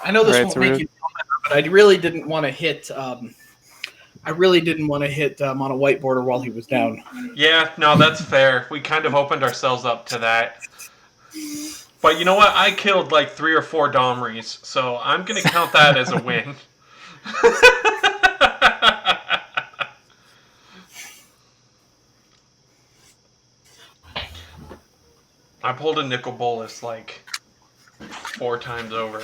I know this won't make you feel better, but I really didn't want to hit. MonoWhiteBorder while he was down. Yeah, no, that's fair. We kind of opened ourselves up to that. But you know what? I killed like 3 or 4 Domris, so I'm going to count that as a win. I pulled a Nicol Bolas like 4 times over.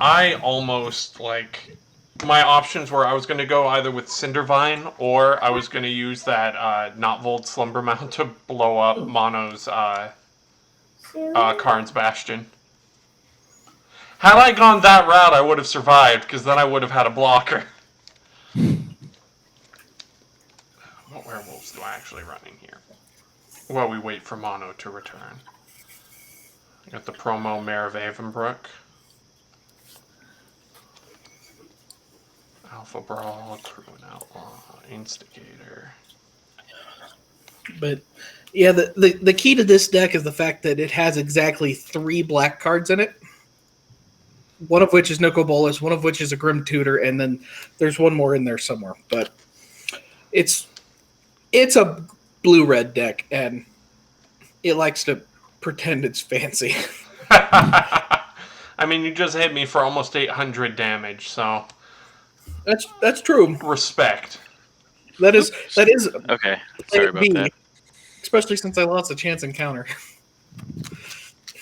I almost, like, my options were I was going to go either with Cindervine or I was going to use that Notvold Slumber Mount to blow up Mono's Karn's Bastion. Had I gone that route, I would have survived, because then I would have had a blocker. What werewolves do I actually run in here? While we wait for Mono to return. I got the promo Mare of Avonbrook. Alpha Brawl, Crew and Outlaw, Instigator. But yeah, the key to this deck is the fact that it has exactly 3 black cards in it. One of which is Nicol Bolas, one of which is a Grim Tutor, and then there's one more in there somewhere. But it's a blue-red deck, and it likes to pretend it's fancy. I mean, you just hit me for almost 800 damage, so That's true. respect. That is Okay, sorry about B, that. especially since I lost a chance encounter.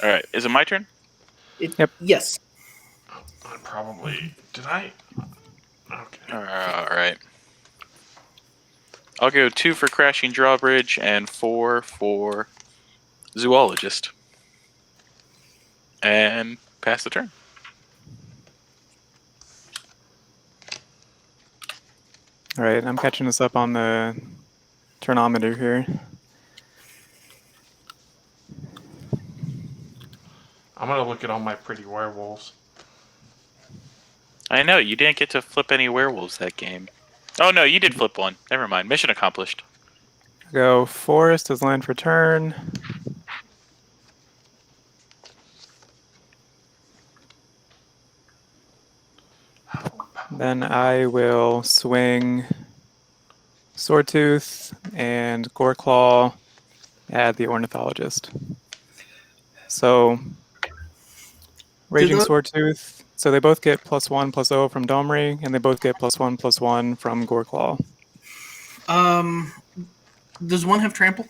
All right, is it my turn? Yep. Yes. I probably did I. Okay. All right. I'll go 2 for Crashing Drawbridge and 4 for Zoologist. And pass the turn. All right, I'm catching us up on the turnometer here. I'm gonna look at all my pretty werewolves. I know, you didn't get to flip any werewolves that game. Oh no, you did flip one. Never mind. Mission accomplished. Go Forest as land for turn. Then I will swing Swordtooth and Goreclaw at the Ornithologist. So, Raging those- Swordtooth. So they both get +1/+0 from Domri, and they both get +1/+1 from Goreclaw. Does one have trample?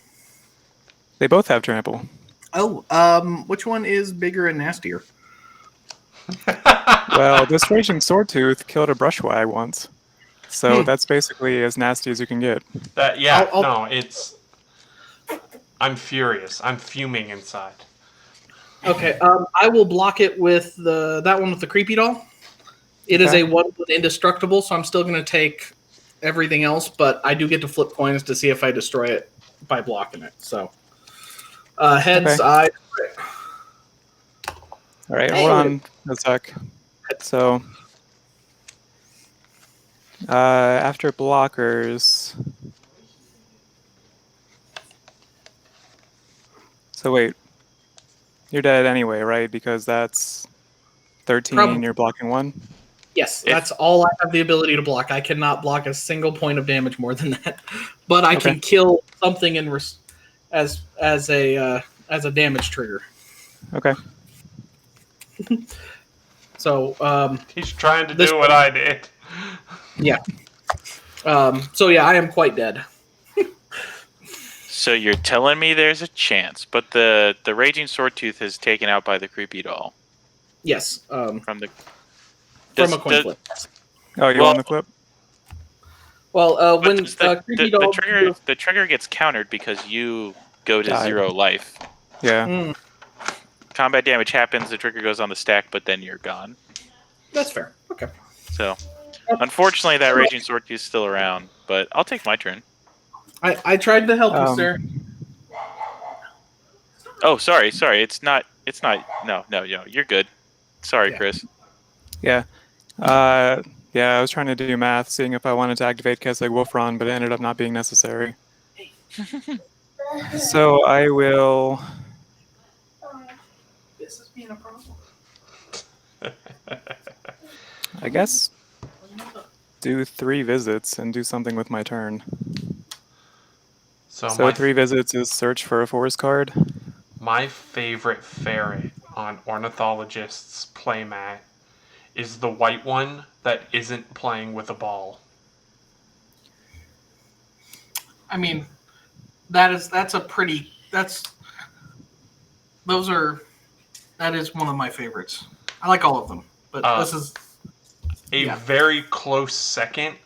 They both have trample. Oh, which one is bigger and nastier? Well, this Raging Swordtooth killed a Brushwag once. So that's basically as nasty as you can get. That yeah, I'll- no, it's. I'm furious. I'm fuming inside. Okay, I will block it with that one with the creepy doll. It is Okay. a one with indestructible, so I'm still going to take everything else, but I do get to flip coins to see if I destroy it by blocking it. So, heads, Okay. I. All right, hold on a sec. So, after blockers. So wait, you're dead anyway, right? Because that's 13. Probably. You're blocking 1. Yes, that's all I have the ability to block. I cannot block a single point of damage more than that, but I can kill something as a damage trigger. Okay. So He's trying to do what I did. yeah. So yeah, I am quite dead. So you're telling me there's a chance, but the Raging Swordtooth is taken out by the creepy doll Yes. from the. From a coin flip. Oh, you want the clip? Well, when the creepy doll trigger gets countered because you go to Die. 0 life. Yeah. Combat damage happens, the trigger goes on the stack, but then you're gone. That's fair. Okay. So, unfortunately, that Raging Swordtooth is still around, but I'll take my turn. I tried to help you, sir. Oh, sorry. It's not. No, you're good. Sorry, Yeah. Chris. Yeah. Yeah, I was trying to do math, seeing if I wanted to activate Keseg Wolfron, but it ended up not being necessary. So I will. This is being a problem. I guess do 3 visits and do something with my turn. So, So 3 visits is search for a forest card. my favorite ferret on Ornithologist's playmat is the white one that isn't playing with a ball. I mean, that is one of my favorites. I like all of them, but this is A very close second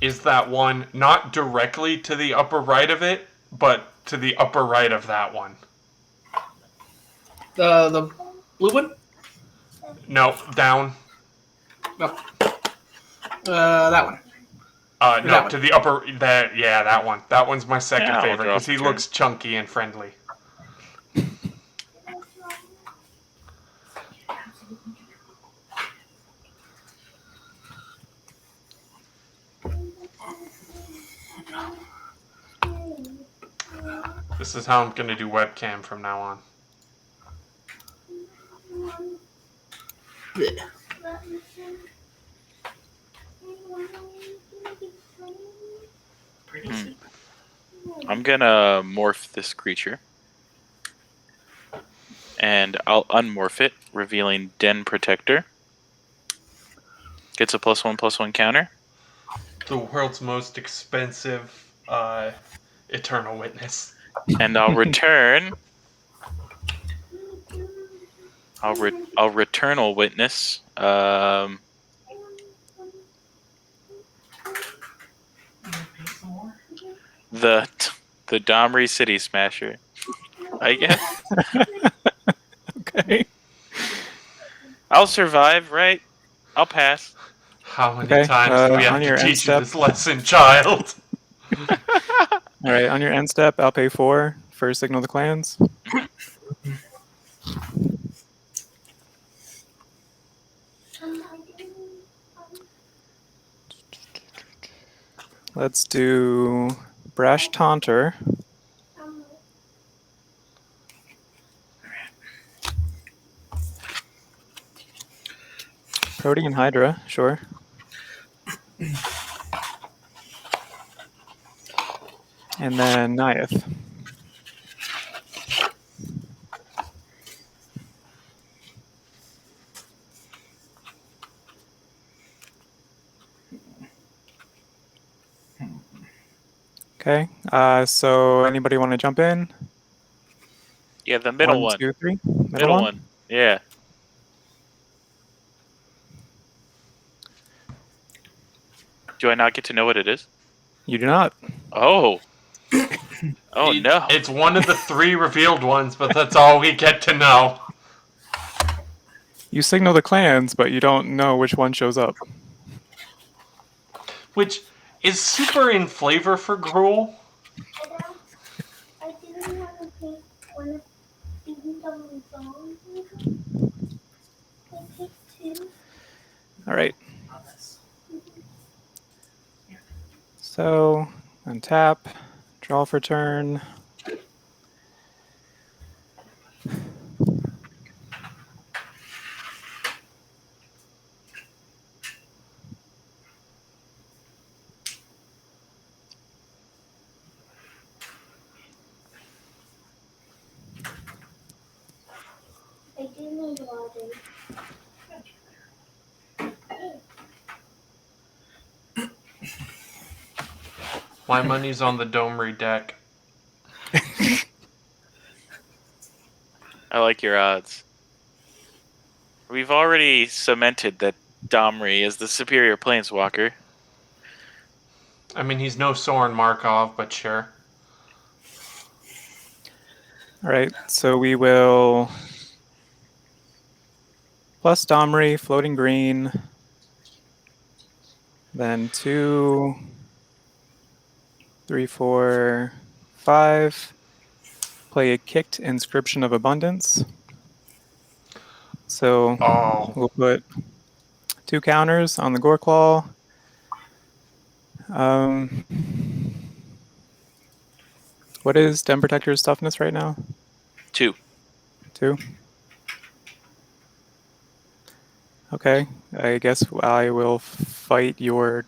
is that one not directly to the upper right of it, but to the upper right of that one. the blue one. No, down. No, that one. No, that one. to the upper. That one. That one's my second Yeah, I'll favorite draw because he for looks chunky and friendly. This is how I'm going to do webcam from now on. Pretty simple. I'm gonna morph this creature. And I'll unmorph it, revealing Den Protector. Gets a +1/+1 counter. The world's most expensive Eternal Witness. And I'll return. I'll Returnal Witness. The Domri City Smasher, I guess. Okay. I'll survive, right? I'll pass. How many Okay, times do we have on to your end teach you step. this lesson, child? All right, on your end step, I'll pay 4 for Signal the Clans. Let's do Brash Taunter. Protean Hydra, sure. And then Naiath. Okay, so anybody want to jump in? Yeah, the middle one. 2, 3. Middle one. Yeah. Do I not get to know what it is? You do not. Oh. Oh no. It's one of the 3 revealed ones, but that's all we get to know. You signal the clans, but you don't know which one shows up. Which is super in flavor for Gruul. I didn't want to pick one of the songs. I picked 2. All right. So, untap, draw for turn. I do need water. My money's on the Domri deck. I like your odds. We've already cemented that Domri is the superior planeswalker. I mean, he's no Soren Markov, but sure. All right, so we will plus Domri, floating green, then 2, 3, 4, 5. Play a kicked Inscription of Abundance. So we'll put 2 counters on the Goreclaw. What is Den Protector's toughness right now? 2. 2. Okay, I guess I will fight your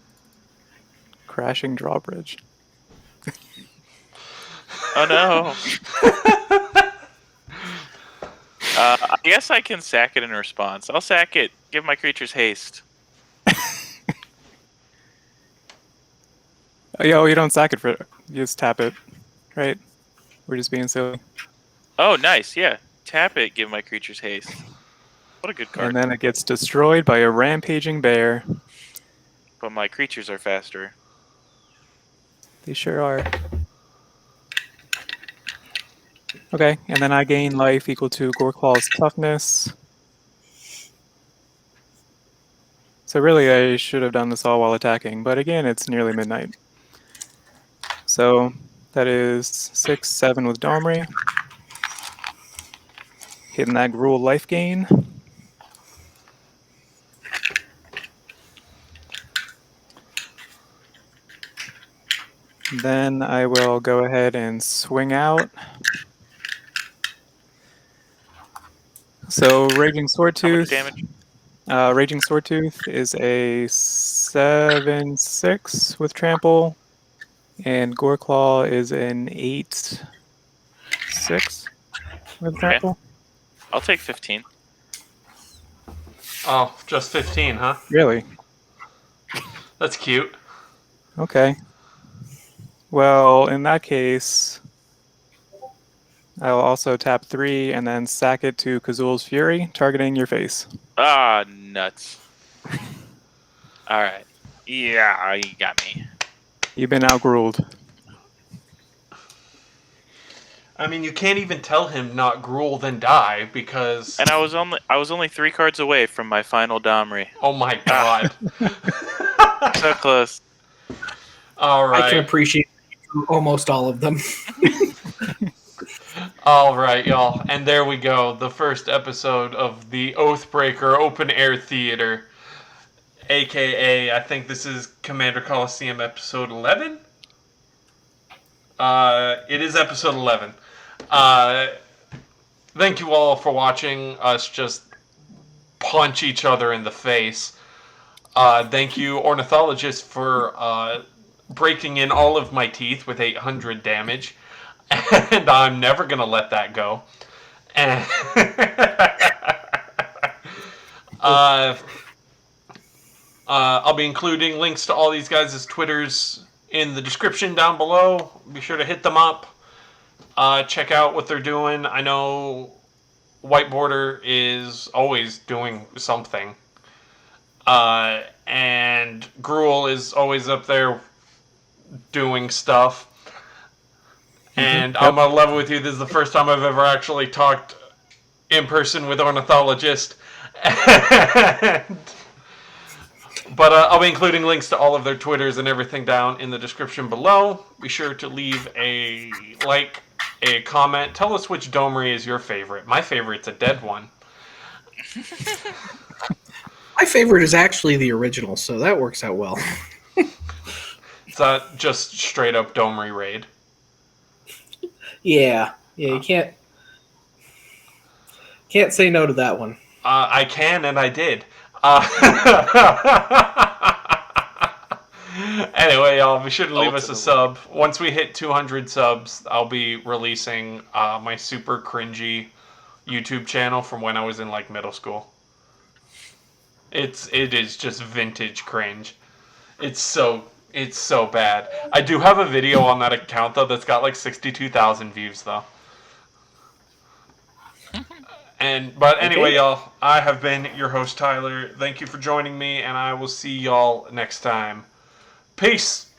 crashing drawbridge. Oh no. I guess I can sack it in response. I'll sack it. Give my creatures haste. Yo, you don't sack it you just tap it, right? We're just being silly. Oh, nice. Yeah. Tap it. Give my creatures haste. What a good card. And then it gets destroyed by a rampaging bear. But my creatures are faster. They sure are. Okay, and then I gain life equal to Goreclaw's toughness. So really, I should have done this all while attacking, but again, it's nearly midnight. So that is 6, 7 with Domri. Hitting that Gruul life gain. Then I will go ahead and swing out. So Raging Swordtooth. Damage. Raging Swordtooth is a 7/6 with trample, And Goreclaw is an 8-6 with grapple. I'll take 15. Oh, just 15, huh? Really? That's cute. Okay. Well, in that case, I will also tap 3 and then sack it to Kazul's Fury, targeting your face. Ah, nuts. Alright. Yeah, you got me. You've been outgruled. I mean, you can't even tell him not Gruul then die because. And I was only 3 cards away from my final Domri. Oh my god. So close. All right. I can appreciate almost all of them. All right, y'all. And there we go. The first episode of the Oathbreaker Open Air Theater. AKA, I think this is Commander Colosseum episode 11? It is episode 11. Thank you all for watching us just punch each other in the face. Thank you, Ornithologist, for breaking in all of my teeth with 800 damage. And I'm never going to let that go. And I'll be including links to all these guys' Twitters in the description down below. Be sure to hit them up. Check out what they're doing. I know WhiteBorder is always doing something. And Gruul is always up there doing stuff. And I'm on level with you. This is the first time I've ever actually talked in person with Ornithologist. But I'll be including links to all of their Twitters and everything down in the description below. Be sure to leave a like, a comment. Tell us which Domri is your favorite. My favorite's a dead one. My favorite is actually the original, so that works out well. It's just straight up Domri raid. Yeah, you can't say no to that one. I can, and I did. Anyway, y'all, be sure to leave us a sub. Once we hit 200 subs, I'll be releasing my super cringy YouTube channel from when I was in like middle school. It is just vintage cringe. It's so bad. I do have a video on that account though that's got like 62,000 views though. But anyway, y'all, I have been your host, Tyler. Thank you for joining me, and I will see y'all next time. Peace!